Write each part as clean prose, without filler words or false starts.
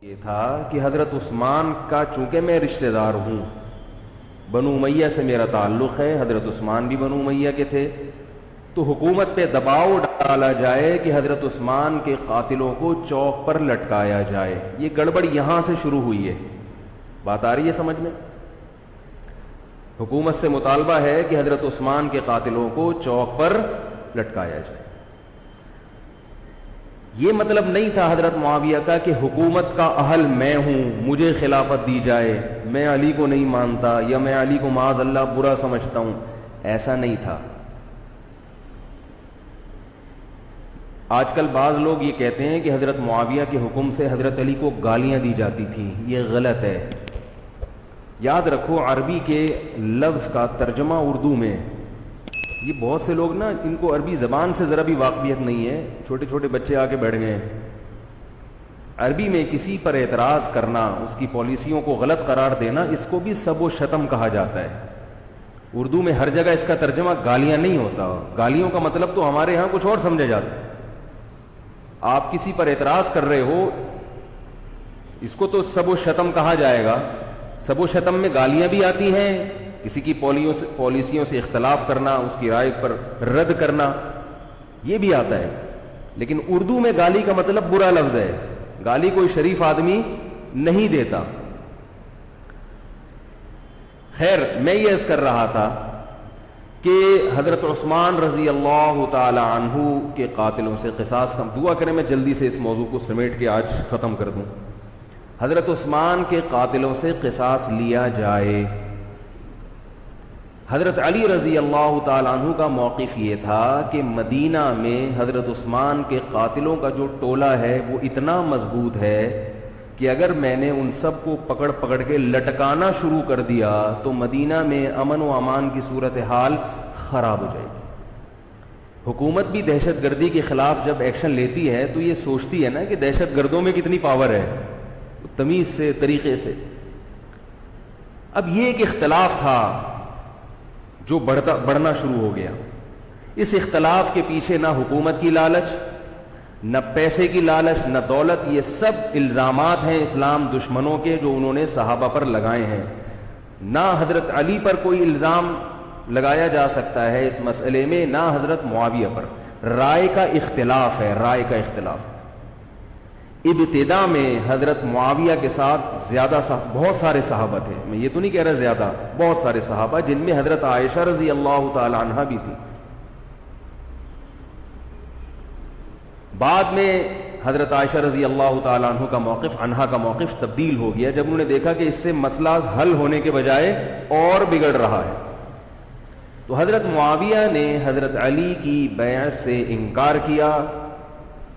یہ تھا کہ حضرت عثمان کا چونکہ میں رشتہ دار ہوں، بنو امیہ سے میرا تعلق ہے، حضرت عثمان بھی بنو امیہ کے تھے، تو حکومت پہ دباؤ ڈالا جائے کہ حضرت عثمان کے قاتلوں کو چوک پر لٹکایا جائے۔ یہ گڑبڑ یہاں سے شروع ہوئی ہے۔ بات آ رہی ہے سمجھ میں؟ حکومت سے مطالبہ ہے کہ حضرت عثمان کے قاتلوں کو چوک پر لٹکایا جائے۔ یہ مطلب نہیں تھا حضرت معاویہ کا کہ حکومت کا اہل میں ہوں، مجھے خلافت دی جائے، میں علی کو نہیں مانتا یا میں علی کو معاذ اللہ برا سمجھتا ہوں، ایسا نہیں تھا۔ آج کل بعض لوگ یہ کہتے ہیں کہ حضرت معاویہ کے حکم سے حضرت علی کو گالیاں دی جاتی تھیں، یہ غلط ہے۔ یاد رکھو عربی کے لفظ کا ترجمہ اردو میں، یہ بہت سے لوگ نا ان کو عربی زبان سے ذرا بھی واقفیت نہیں ہے، چھوٹے چھوٹے بچے آ کے بیٹھ گئے ہیں۔ عربی میں کسی پر اعتراض کرنا، اس کی پالیسیوں کو غلط قرار دینا، اس کو بھی سب و شتم کہا جاتا ہے۔ اردو میں ہر جگہ اس کا ترجمہ گالیاں نہیں ہوتا، گالیوں کا مطلب تو ہمارے ہاں کچھ اور سمجھا جاتا ہے۔ آپ کسی پر اعتراض کر رہے ہو، اس کو تو سب و شتم کہا جائے گا۔ سب و شتم میں گالیاں بھی آتی ہیں، کسی کی پالیسیوں سے اختلاف کرنا، اس کی رائے پر رد کرنا، یہ بھی آتا ہے۔ لیکن اردو میں گالی کا مطلب برا لفظ ہے، گالی کوئی شریف آدمی نہیں دیتا۔ خیر، میں یہ عرض کر رہا تھا کہ حضرت عثمان رضی اللہ تعالی عنہ کے قاتلوں سے قصاص کا دعا کریں، میں جلدی سے اس موضوع کو سمیٹ کے آج ختم کر دوں۔ حضرت عثمان کے قاتلوں سے قصاص لیا جائے۔ حضرت علی رضی اللہ تعالیٰ عنہ کا موقف یہ تھا کہ مدینہ میں حضرت عثمان کے قاتلوں کا جو ٹولہ ہے وہ اتنا مضبوط ہے کہ اگر میں نے ان سب کو پکڑ پکڑ کے لٹکانا شروع کر دیا تو مدینہ میں امن و امان کی صورتحال خراب ہو جائے گی۔ حکومت بھی دہشت گردی کے خلاف جب ایکشن لیتی ہے تو یہ سوچتی ہے نا کہ دہشت گردوں میں کتنی پاور ہے، تمیز سے، طریقے سے۔ اب یہ ایک اختلاف تھا جو بڑھنا شروع ہو گیا۔ اس اختلاف کے پیچھے نہ حکومت کی لالچ، نہ پیسے کی لالچ، نہ دولت، یہ سب الزامات ہیں اسلام دشمنوں کے جو انہوں نے صحابہ پر لگائے ہیں۔ نہ حضرت علی پر کوئی الزام لگایا جا سکتا ہے اس مسئلے میں، نہ حضرت معاویہ پر۔ رائے کا اختلاف ہے، رائے کا اختلاف۔ ابتدا میں حضرت معاویہ کے ساتھ بہت سارے صحابہ تھے، میں یہ تو نہیں کہہ رہا زیادہ، بہت سارے صحابہ، جن میں حضرت عائشہ رضی اللہ تعالی عنہا بھی تھی۔ بعد میں حضرت عائشہ رضی اللہ تعالی عنہا کا موقف تبدیل ہو گیا جب انہوں نے دیکھا کہ اس سے مسئلہ حل ہونے کے بجائے اور بگڑ رہا ہے۔ تو حضرت معاویہ نے حضرت علی کی بیعت سے انکار کیا،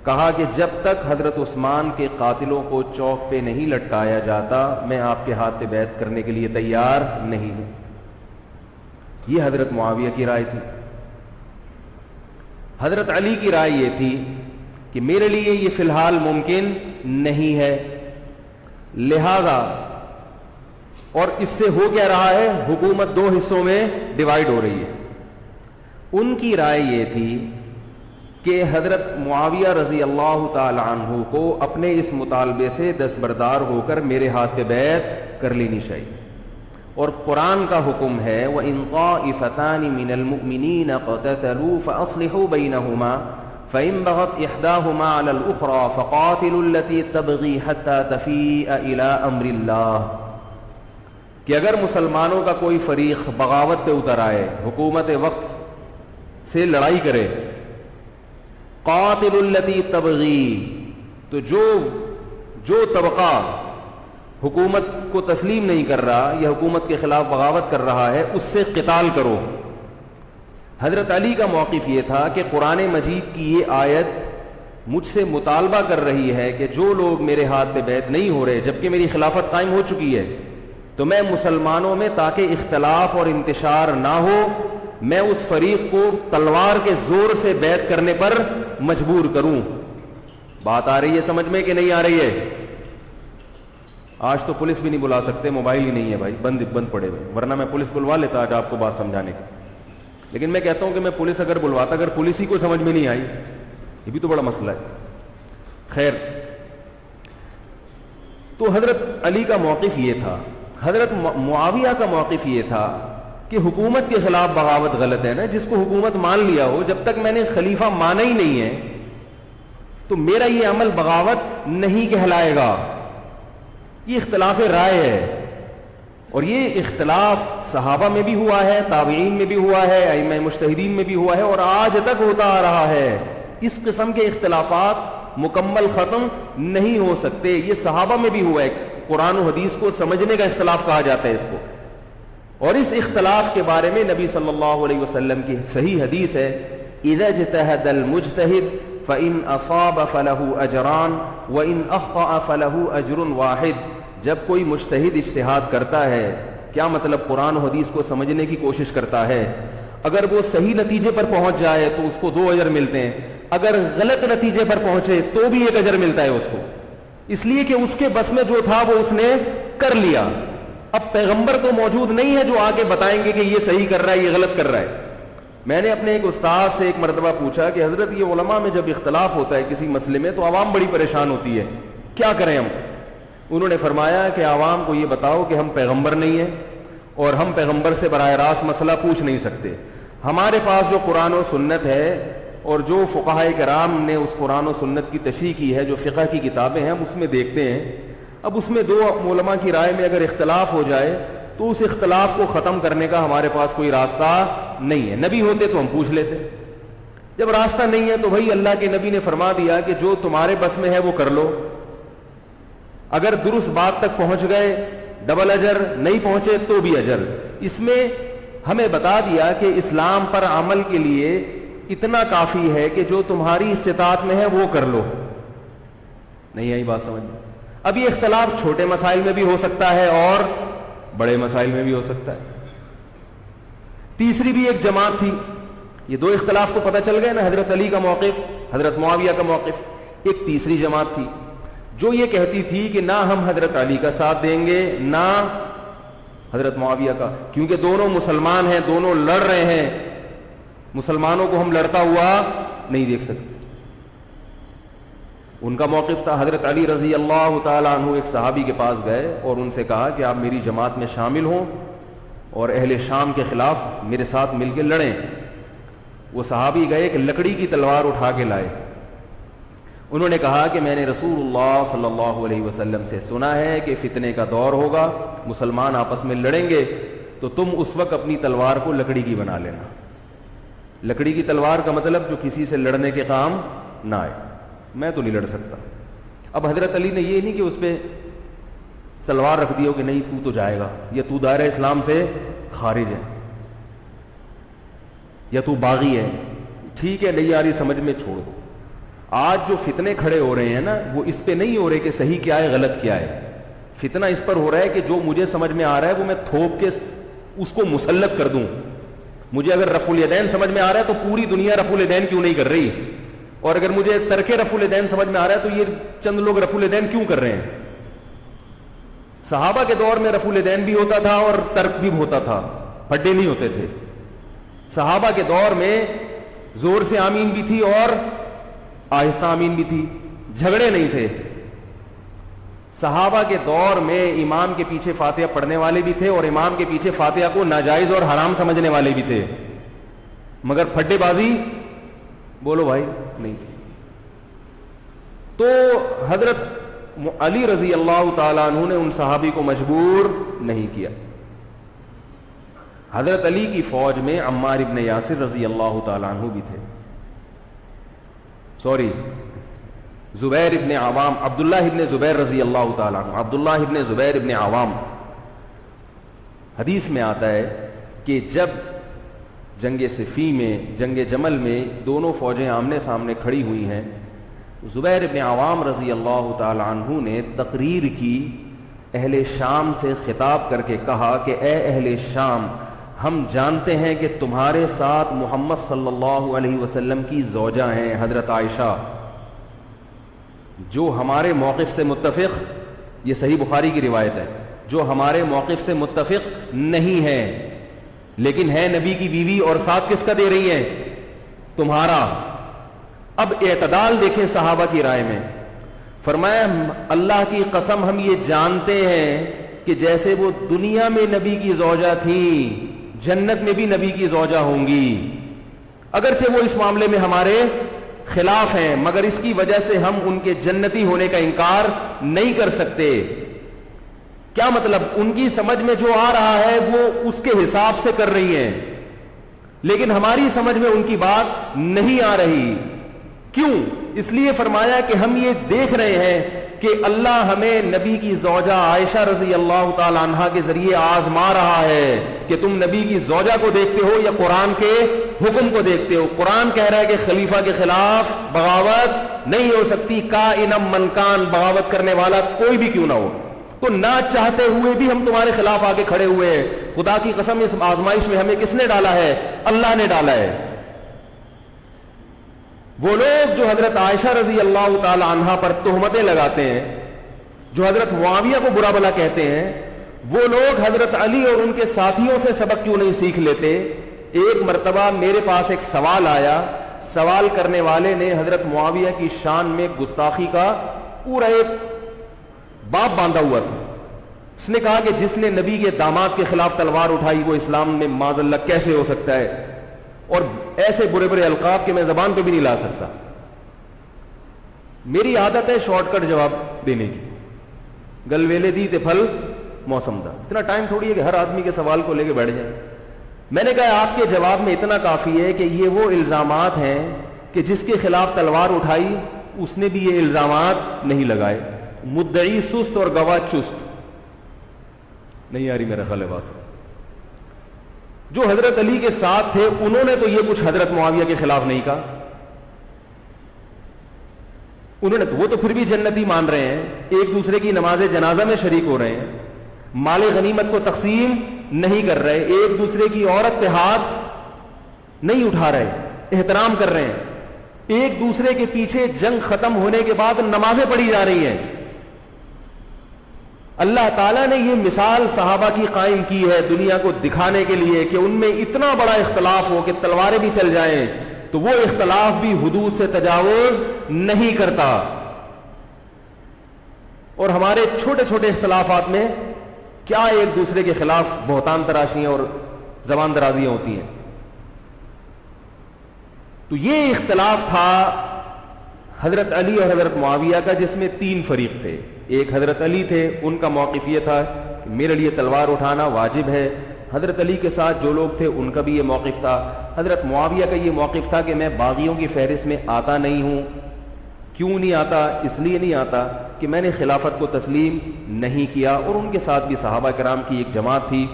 کہا کہ جب تک حضرت عثمان کے قاتلوں کو چوک پہ نہیں لٹکایا جاتا میں آپ کے ہاتھ پہ بیعت کرنے کے لیے تیار نہیں ہوں۔ یہ حضرت معاویہ کی رائے تھی۔ حضرت علی کی رائے یہ تھی کہ میرے لیے یہ فی الحال ممکن نہیں ہے، لہذا، اور اس سے ہو کیا رہا ہے، حکومت دو حصوں میں ڈیوائیڈ ہو رہی ہے۔ ان کی رائے یہ تھی کہ حضرت معاویہ رضی اللہ تعالی عنہ کو اپنے اس مطالبے سے دستبردار ہو کر میرے ہاتھ پہ بیعت کر لینی چاہیے۔ اور قرآن کا حکم ہے وَإِن طَائِفَتَانِ مِنَ الْمُؤْمِنِينَ اقْتَتَلُوا فَأَصْلِحُوا بَيْنَهُمَا فَإِن بَغَتْ إِحْدَاهُمَا عَلَى الْأُخْرَى فَقَاتِلُوا الَّتِي تَبْغِي حَتَّى تَفِيءَ إِلَى أَمْرِ اللَّهِ، کہ اگر مسلمانوں کا کوئی فریق بغاوت پہ اتر آئے، حکومت وقت سے لڑائی کرے، قاتل التی تبغی، تو جو طبقہ حکومت کو تسلیم نہیں کر رہا یا حکومت کے خلاف بغاوت کر رہا ہے اس سے قتال کرو۔ حضرت علی کا موقف یہ تھا کہ قرآن مجید کی یہ آیت مجھ سے مطالبہ کر رہی ہے کہ جو لوگ میرے ہاتھ پہ بیعت نہیں ہو رہے جبکہ میری خلافت قائم ہو چکی ہے، تو میں مسلمانوں میں تاکہ اختلاف اور انتشار نہ ہو، میں اس فریق کو تلوار کے زور سے بیعت کرنے پر مجبور کروں۔ بات آ رہی ہے سمجھ میں کہ نہیں آ رہی ہے؟ آج تو پولیس بھی نہیں بلا سکتے، موبائل ہی نہیں ہے بھائی، بند پڑے ہوئے، ورنہ میں پولیس بلوا لیتا آج آپ کو بات سمجھانے کی۔ لیکن میں کہتا ہوں کہ میں پولیس اگر بلواتا، اگر پولیس ہی کو سمجھ میں نہیں آئی، یہ بھی تو بڑا مسئلہ ہے۔ خیر، تو حضرت علی کا موقف یہ تھا. حضرت معاویہ کا موقف یہ تھا کہ حکومت کے خلاف بغاوت غلط ہے نا. جس کو حکومت مان لیا ہو, جب تک میں نے خلیفہ مانا ہی نہیں ہے تو میرا یہ عمل بغاوت نہیں کہلائے گا. یہ اختلاف رائے ہے, اور یہ اختلاف صحابہ میں بھی ہوا ہے, تابعین میں بھی ہوا ہے, ائمہ مجتہدین میں بھی ہوا ہے, اور آج تک ہوتا آ رہا ہے. اس قسم کے اختلافات مکمل ختم نہیں ہو سکتے. یہ صحابہ میں بھی ہوا ہے. قرآن و حدیث کو سمجھنے کا اختلاف کہا جاتا ہے اس کو. اور اس اختلاف کے بارے میں نبی صلی اللہ علیہ وسلم کی صحیح حدیث ہے, اذا اجتہد المجتہد فإن أصاب فله أجران وإن أخطأ فله أجر واحد. جب کوئی مجتہد اجتہاد کرتا ہے, کیا مطلب, قرآن و حدیث کو سمجھنے کی کوشش کرتا ہے, اگر وہ صحیح نتیجے پر پہنچ جائے تو اس کو 2 اجر ملتے ہیں, اگر غلط نتیجے پر پہنچے تو بھی 1 اجر ملتا ہے اس کو, اس لیے کہ اس کے بس میں جو تھا وہ اس نے کر لیا. اب پیغمبر تو موجود نہیں ہے جو آگے بتائیں گے کہ یہ صحیح کر رہا ہے, یہ غلط کر رہا ہے. میں نے اپنے ایک استاد سے ایک مرتبہ پوچھا کہ حضرت یہ علماء میں جب اختلاف ہوتا ہے کسی مسئلے میں تو عوام بڑی پریشان ہوتی ہے, کیا کریں ہم؟ انہوں نے فرمایا کہ عوام کو یہ بتاؤ کہ ہم پیغمبر نہیں ہیں اور ہم پیغمبر سے براہ راست مسئلہ پوچھ نہیں سکتے. ہمارے پاس جو قرآن و سنت ہے اور جو فقہائے کرام نے اس قرآن و سنت کی تشریح کی ہے, جو فقہ کی کتابیں ہیں, ہم اس میں دیکھتے ہیں. اب اس میں 2 علماء کی رائے میں اگر اختلاف ہو جائے تو اس اختلاف کو ختم کرنے کا ہمارے پاس کوئی راستہ نہیں ہے. نبی ہوتے تو ہم پوچھ لیتے. جب راستہ نہیں ہے تو بھائی اللہ کے نبی نے فرما دیا کہ جو تمہارے بس میں ہے وہ کر لو. اگر درست بات تک پہنچ گئے ڈبل اجر, نہیں پہنچے تو بھی اجر. اس میں ہمیں بتا دیا کہ اسلام پر عمل کے لیے اتنا کافی ہے کہ جو تمہاری استطاعت میں ہے وہ کر لو. نہیں آئی بات سمجھ میں؟ اب یہ اختلاف چھوٹے مسائل میں بھی ہو سکتا ہے اور بڑے مسائل میں بھی ہو سکتا ہے. تیسری بھی ایک جماعت تھی. یہ 2 اختلاف تو پتہ چل گئے نا, حضرت علی کا موقف, حضرت معاویہ کا موقف. ایک تیسری جماعت تھی جو یہ کہتی تھی کہ نہ ہم حضرت علی کا ساتھ دیں گے نہ حضرت معاویہ کا, کیونکہ دونوں مسلمان ہیں, دونوں لڑ رہے ہیں, مسلمانوں کو ہم لڑتا ہوا نہیں دیکھ سکتے. ان کا موقف تھا, حضرت علی رضی اللہ تعالیٰ عنہ ایک صحابی کے پاس گئے اور ان سے کہا کہ آپ میری جماعت میں شامل ہوں اور اہل شام کے خلاف میرے ساتھ مل کے لڑیں. وہ صحابی گئے کہ لکڑی کی تلوار اٹھا کے لائے. انہوں نے کہا کہ میں نے رسول اللہ صلی اللہ علیہ وسلم سے سنا ہے کہ فتنے کا دور ہوگا, مسلمان آپس میں لڑیں گے, تو تم اس وقت اپنی تلوار کو لکڑی کی بنا لینا. لکڑی کی تلوار کا مطلب جو کسی سے لڑنے کے کام نہ آئے. میں تو نہیں لڑ سکتا. اب حضرت علی نے یہ نہیں کہ اس پہ تلوار رکھ دی ہو کہ نہیں تو جائے گا, یا تو دائرہ اسلام سے خارج ہے, یا تو باغی ہے, ٹھیک ہے نہیں آ رہی سمجھ میں چھوڑ دو. آج جو فتنے کھڑے ہو رہے ہیں نا وہ اس پہ نہیں ہو رہے کہ صحیح کیا ہے غلط کیا ہے. فتنہ اس پر ہو رہا ہے کہ جو مجھے سمجھ میں آ رہا ہے وہ میں تھوپ کے اس کو مسلط کر دوں. مجھے اگر رفع الیدین سمجھ میں آ رہا ہے تو پوری دنیا رفع الیدین کیوں نہیں کر رہی, اور اگر مجھے ترک رفع الیدین سمجھ میں آ رہا ہے تو یہ چند لوگ رفع الیدین کیوں کر رہے ہیں. صحابہ کے دور میں رفع الیدین بھی ہوتا تھا اور ترک بھی ہوتا تھا, پھڈے نہیں ہوتے تھے. صحابہ کے دور میں زور سے آمین بھی تھی اور آہستہ آمین بھی تھی, جھگڑے نہیں تھے. صحابہ کے دور میں امام کے پیچھے فاتحہ پڑھنے والے بھی تھے اور امام کے پیچھے فاتحہ کو ناجائز اور حرام سمجھنے والے بھی تھے, مگر پھڈے بازی بولو بھائی نہیں تھی. تو حضرت علی رضی اللہ تعالیٰ عنہ نے ان صحابی کو مجبور نہیں کیا. حضرت علی کی فوج میں عمار ابن یاسر رضی اللہ تعالیٰ عنہ بھی تھے, زبیر ابن عوام, عبداللہ ابن زبیر رضی اللہ تعالیٰ عنہ, عبداللہ ابن زبیر ابن عوام. حدیث میں آتا ہے کہ جب جنگ صفین میں, جنگ جمل میں دونوں فوجیں آمنے سامنے کھڑی ہوئی ہیں, زبیر ابن عوام رضی اللہ تعالیٰ عنہ نے تقریر کی, اہل شام سے خطاب کر کے کہا کہ اے اہل شام, ہم جانتے ہیں کہ تمہارے ساتھ محمد صلی اللہ علیہ وسلم کی زوجہ ہیں حضرت عائشہ, جو ہمارے موقف سے متفق, یہ صحیح بخاری کی روایت ہے, جو ہمارے موقف سے متفق نہیں ہے لیکن ہے نبی کی بیوی, اور ساتھ کس کا دے رہی ہیں, تمہارا. اب اعتدال دیکھیں صحابہ کی رائے میں. فرمایا اللہ کی قسم ہم یہ جانتے ہیں کہ جیسے وہ دنیا میں نبی کی زوجہ تھیں جنت میں بھی نبی کی زوجہ ہوں گی، اگرچہ وہ اس معاملے میں ہمارے خلاف ہیں مگر اس کی وجہ سے ہم ان کے جنتی ہونے کا انکار نہیں کر سکتے۔ کیا مطلب؟ ان کی سمجھ میں جو آ رہا ہے وہ اس کے حساب سے کر رہی ہیں، لیکن ہماری سمجھ میں ان کی بات نہیں آ رہی۔ کیوں؟ اس لیے فرمایا کہ ہم یہ دیکھ رہے ہیں کہ اللہ ہمیں نبی کی زوجہ عائشہ رضی اللہ تعالی عنہا کے ذریعے آزما رہا ہے کہ تم نبی کی زوجہ کو دیکھتے ہو یا قرآن کے حکم کو دیکھتے ہو۔ قرآن کہہ رہا ہے کہ خلیفہ کے خلاف بغاوت نہیں ہو سکتی، کائنم من کان، بغاوت کرنے والا کوئی بھی کیوں نہ ہو، تو نہ چاہتے ہوئے بھی ہم تمہارے خلاف آگے کھڑے ہوئے ہیں۔ خدا کی قسم اس آزمائش میں ہمیں کس نے ڈالا ہے؟ اللہ نے ڈالا ہے۔ وہ لوگ جو حضرت عائشہ رضی اللہ تعالی عنہا پر تہمتیں لگاتے ہیں، جو حضرت معاویہ کو برا بھلا کہتے ہیں، وہ لوگ حضرت علی اور ان کے ساتھیوں سے سبق کیوں نہیں سیکھ لیتے؟ ایک مرتبہ میرے پاس ایک سوال آیا، سوال کرنے والے نے حضرت معاویہ کی شان میں گستاخی کا پورا ایک باب باندھا ہوا تھا۔ اس نے کہا کہ جس نے نبی کے داماد کے خلاف تلوار اٹھائی وہ اسلام میں معاذ اللہ کیسے ہو سکتا ہے، اور ایسے برے برے القاب کہ میں زبان پہ بھی نہیں لا سکتا۔ میری عادت ہے شارٹ کٹ جواب دینے کی، گلویلے دی تے پھل موسم دا، اتنا ٹائم تھوڑی ہے کہ ہر آدمی کے سوال کو لے کے بیٹھ جائیں۔ میں نے کہا آپ کے جواب میں اتنا کافی ہے کہ یہ وہ الزامات ہیں کہ جس کے خلاف تلوار اٹھائی اس نے بھی یہ الزامات نہیں لگائے، مدعی سست اور گواہ چست۔ نہیں آ رہی میرا خیال ہے بات؟ جو حضرت علی کے ساتھ تھے انہوں نے تو یہ کچھ حضرت معاویہ کے خلاف نہیں کہا، انہوں نے وہ تو پھر بھی جنتی مان رہے ہیں، ایک دوسرے کی نماز جنازہ میں شریک ہو رہے ہیں، مال غنیمت کو تقسیم نہیں کر رہے، ایک دوسرے کی عورت پہ ہاتھ نہیں اٹھا رہے، احترام کر رہے ہیں، ایک دوسرے کے پیچھے جنگ ختم ہونے کے بعد نمازیں پڑھی جا رہی ہیں۔ اللہ تعالیٰ نے یہ مثال صحابہ کی قائم کی ہے دنیا کو دکھانے کے لیے کہ ان میں اتنا بڑا اختلاف ہو کہ تلواریں بھی چل جائیں تو وہ اختلاف بھی حدود سے تجاوز نہیں کرتا، اور ہمارے چھوٹے چھوٹے اختلافات میں کیا ایک دوسرے کے خلاف بہتان تراشیاں اور زبان درازیاں ہوتی ہیں۔ تو یہ اختلاف تھا حضرت علی اور حضرت معاویہ کا، جس میں تین فریق تھے۔ ایک حضرت علی تھے، ان کا موقف یہ تھا کہ میرے لیے تلوار اٹھانا واجب ہے۔ حضرت علی کے ساتھ جو لوگ تھے ان کا بھی یہ موقف تھا۔ حضرت معاویہ کا یہ موقف تھا کہ میں باغیوں کی فہرست میں آتا نہیں ہوں۔ کیوں نہیں آتا؟ اس لیے نہیں آتا کہ میں نے خلافت کو تسلیم نہیں کیا، اور ان کے ساتھ بھی صحابہ کرام کی ایک جماعت تھی۔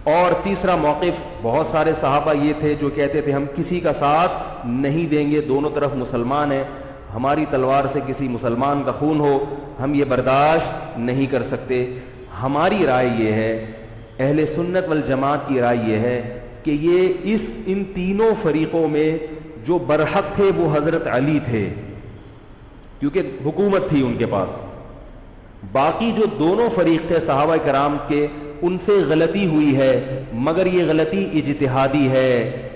اور تیسرا موقف، بہت سارے صحابہ یہ تھے جو کہتے تھے ہم کسی کا ساتھ نہیں دیں گے، دونوں طرف مسلمان ہیں، ہماری تلوار سے کسی مسلمان کا خون ہو ہم یہ برداشت نہیں کر سکتے۔ ہماری رائے یہ ہے، اہل سنت والجماعت کی رائے یہ ہے کہ یہ ان تینوں فریقوں میں جو برحق تھے وہ حضرت علی تھے، کیونکہ حکومت تھی ان کے پاس۔ باقی جو دونوں فریق تھے صحابہ کرام کے، ان سے غلطی ہوئی ہے، مگر یہ غلطی اجتہادی ہے،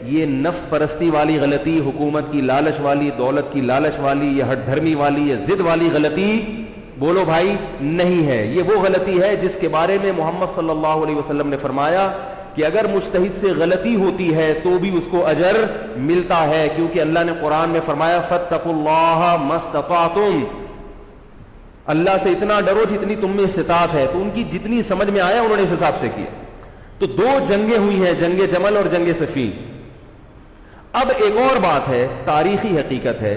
یہ نفس پرستی والی غلطی، حکومت کی لالچ والی، دولت کی لالچ والی، یا ہٹ دھرمی والی یا ضد والی غلطی بولو بھائی نہیں ہے۔ یہ وہ غلطی ہے جس کے بارے میں محمد صلی اللہ علیہ وسلم نے فرمایا کہ اگر مجتہد سے غلطی ہوتی ہے تو بھی اس کو اجر ملتا ہے، کیونکہ اللہ نے قرآن میں فرمایا فاتقوا اللہ ما استطعتم، اللہ سے اتنا ڈرو جتنی تم میں استطاعت ہے۔ تو ان کی جتنی سمجھ میں آیا انہوں نے اس حساب سے کیا۔ تو دو جنگیں ہوئی ہیں، جنگ جمل اور جنگ صفین۔ اب ایک اور بات ہے، تاریخی حقیقت ہے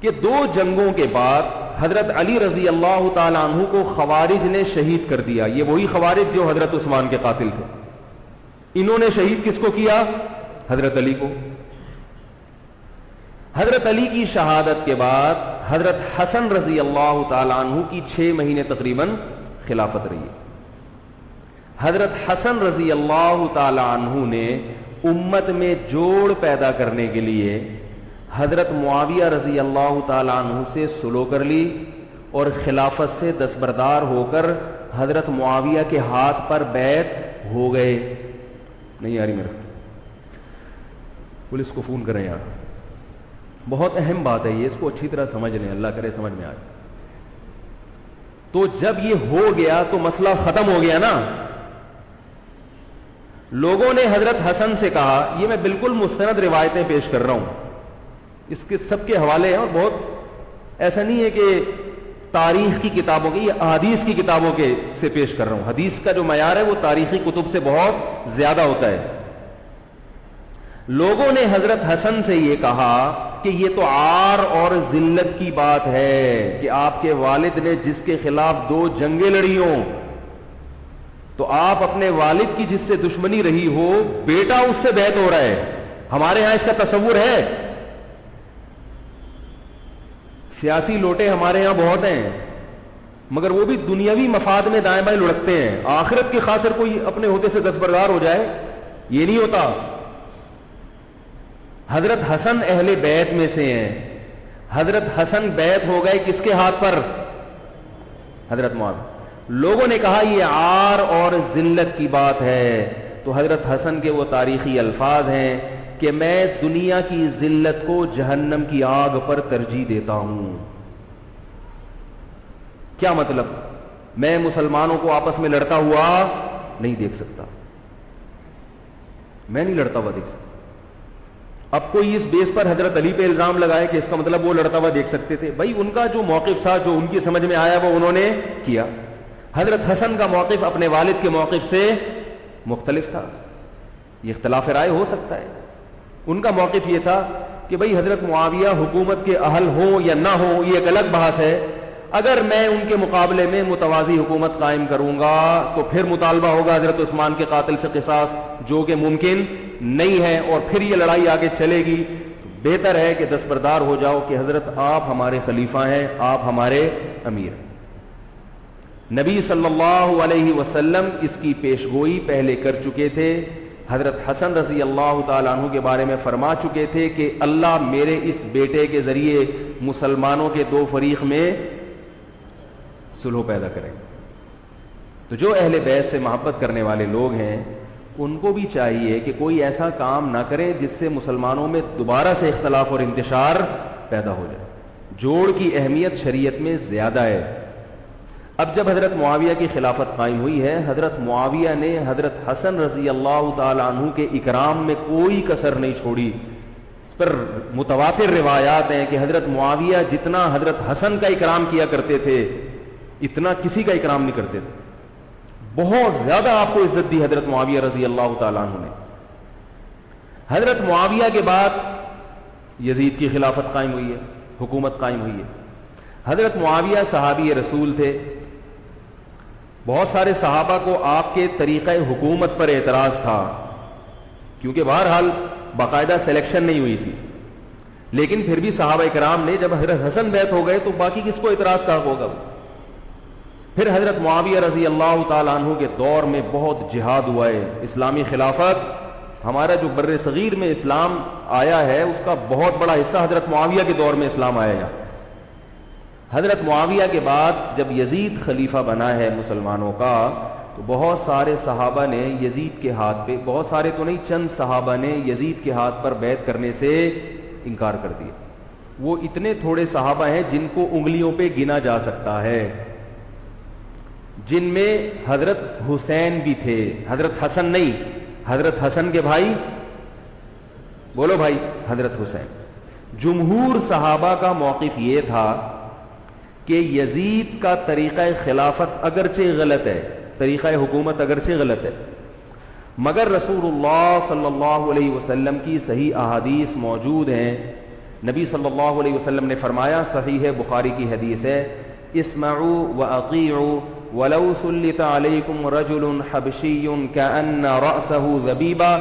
کہ دو جنگوں کے بعد حضرت علی رضی اللہ تعالی عنہ کو خوارج نے شہید کر دیا۔ یہ وہی خوارج جو حضرت عثمان کے قاتل تھے، انہوں نے شہید کس کو کیا؟ حضرت علی کو۔ حضرت علی کی شہادت کے بعد حضرت حسن رضی اللہ تعالی عنہ کی 6 مہینے تقریباً خلافت رہی۔ حضرت حسن رضی اللہ تعالی عنہ نے امت میں جوڑ پیدا کرنے کے لیے حضرت معاویہ رضی اللہ تعالی عنہ سے سلو کر لی، اور خلافت سے دستبردار ہو کر حضرت معاویہ کے ہاتھ پر بیعت ہو گئے۔ نہیں آ رہی میرے، پولیس کو فون کریں یار، بہت اہم بات ہے یہ، اس کو اچھی طرح سمجھ لیں، اللہ کرے سمجھ میں آئے۔ تو جب یہ ہو گیا تو مسئلہ ختم ہو گیا نا. لوگوں نے حضرت حسن سے کہا, یہ میں بالکل مستند روایتیں پیش کر رہا ہوں, اس کے سب کے حوالے ہیں, اور بہت ایسا نہیں ہے کہ تاریخ کی کتابوں کے, یہ احادیث کی کتابوں کے سے پیش کر رہا ہوں. حدیث کا جو معیار ہے وہ تاریخی کتب سے بہت زیادہ ہوتا ہے. لوگوں نے حضرت حسن سے یہ کہا کہ یہ تو عار اور ذلت کی بات ہے کہ آپ کے والد نے جس کے خلاف 2 جنگیں لڑی ہوں, تو آپ اپنے والد کی جس سے دشمنی رہی ہو, بیٹا اس سے بیعت ہو رہا ہے. ہمارے ہاں اس کا تصور ہے. سیاسی لوٹے ہمارے ہاں بہت ہیں, مگر وہ بھی دنیاوی مفاد میں دائیں بائیں لڑکتے ہیں. آخرت کی خاطر کوئی اپنے عہدے سے دستبردار ہو جائے, یہ نہیں ہوتا. حضرت حسن اہل بیت میں سے ہیں. حضرت حسن بیعت ہو گئے کس کے ہاتھ پر؟ حضرت معاویہ. لوگوں نے کہا یہ عار اور ذلت کی بات ہے. تو حضرت حسن کے وہ تاریخی الفاظ ہیں کہ میں دنیا کی ذلت کو جہنم کی آگ پر ترجیح دیتا ہوں. کیا مطلب؟ میں مسلمانوں کو آپس میں لڑتا ہوا نہیں دیکھ سکتا, میں نہیں لڑتا ہوا دیکھ سکتا. اب کوئی اس بیس پر حضرت علی پہ الزام لگائے کہ اس کا مطلب وہ لڑتا ہوا دیکھ سکتے تھے. بھائی ان کا جو موقف تھا, جو ان کی سمجھ میں آیا وہ انہوں نے کیا. حضرت حسن کا موقف اپنے والد کے موقف سے مختلف تھا. یہ اختلاف رائے ہو سکتا ہے. ان کا موقف یہ تھا کہ بھئی حضرت معاویہ حکومت کے اہل ہو یا نہ ہو یہ ایک الگ بحث ہے. اگر میں ان کے مقابلے میں متوازی حکومت قائم کروں گا تو پھر مطالبہ ہوگا حضرت عثمان کے قاتل سے قصاص, جو کہ ممکن نہیں ہے, اور پھر یہ لڑائی آگے چلے گی. بہتر ہے کہ دستبردار ہو جاؤ کہ حضرت آپ ہمارے خلیفہ ہیں, آپ ہمارے امیر ہیں. نبی صلی اللہ علیہ وسلم اس کی پیشگوئی پہلے کر چکے تھے. حضرت حسن رضی اللہ تعالیٰ عنہ کے بارے میں فرما چکے تھے کہ اللہ میرے اس بیٹے کے ذریعے مسلمانوں کے 2 فریق میں صلح پیدا کریں. تو جو اہل بیت سے محبت کرنے والے لوگ ہیں ان کو بھی چاہیے کہ کوئی ایسا کام نہ کرے جس سے مسلمانوں میں دوبارہ سے اختلاف اور انتشار پیدا ہو جائے. جوڑ کی اہمیت شریعت میں زیادہ ہے. اب جب حضرت معاویہ کی خلافت قائم ہوئی ہے, حضرت معاویہ نے حضرت حسن رضی اللہ تعالی عنہ کے اکرام میں کوئی کسر نہیں چھوڑی. اس پر متواتر روایات ہیں کہ حضرت معاویہ جتنا حضرت حسن کا اکرام کیا کرتے تھے اتنا کسی کا اکرام نہیں کرتے تھے. بہت زیادہ آپ کو عزت دی حضرت معاویہ رضی اللہ تعالیٰ عنہ نے. حضرت معاویہ کے بعد یزید کی خلافت قائم ہوئی ہے, حکومت قائم ہوئی ہے. حضرت معاویہ صحابی رسول تھے. بہت سارے صحابہ کو آپ کے طریقہ حکومت پر اعتراض تھا, کیونکہ بہرحال باقاعدہ سلیکشن نہیں ہوئی تھی. لیکن پھر بھی صحابہ کرام نے, جب حضرت حسن بیعت ہو گئے تو باقی کس کو اعتراض کا ہوگا. پھر حضرت معاویہ رضی اللہ تعالیٰ عنہ کے دور میں بہت جہاد ہوا ہے. اسلامی خلافت, ہمارا جو بر صغیر میں اسلام آیا ہے اس کا بہت بڑا حصہ حضرت معاویہ کے دور میں اسلام آیا ہے. حضرت معاویہ کے بعد جب یزید خلیفہ بنا ہے مسلمانوں کا, تو بہت سارے صحابہ نے یزید کے ہاتھ پہ, بہت سارے تو نہیں, چند صحابہ نے یزید کے ہاتھ پر بیعت کرنے سے انکار کر دیا. وہ اتنے تھوڑے صحابہ ہیں جن کو انگلیوں پہ گنا جا سکتا ہے, جن میں حضرت حسین بھی تھے, حضرت حسن نہیں, حضرت حسن کے بھائی, بولو بھائی, حضرت حسین. جمہور صحابہ کا موقف یہ تھا کہ یزید کا طریقہ خلافت اگرچہ غلط ہے, طریقہ حکومت اگرچہ غلط ہے, مگر رسول اللہ صلی اللہ علیہ وسلم کی صحیح احادیث موجود ہیں. نبی صلی اللہ علیہ وسلم نے فرمایا, صحیح بخاری کی حدیث ہے, اسمعوا واطیعوا ولو سلط علیکم رجل حبشی کأن رأسہ ذبیبہ.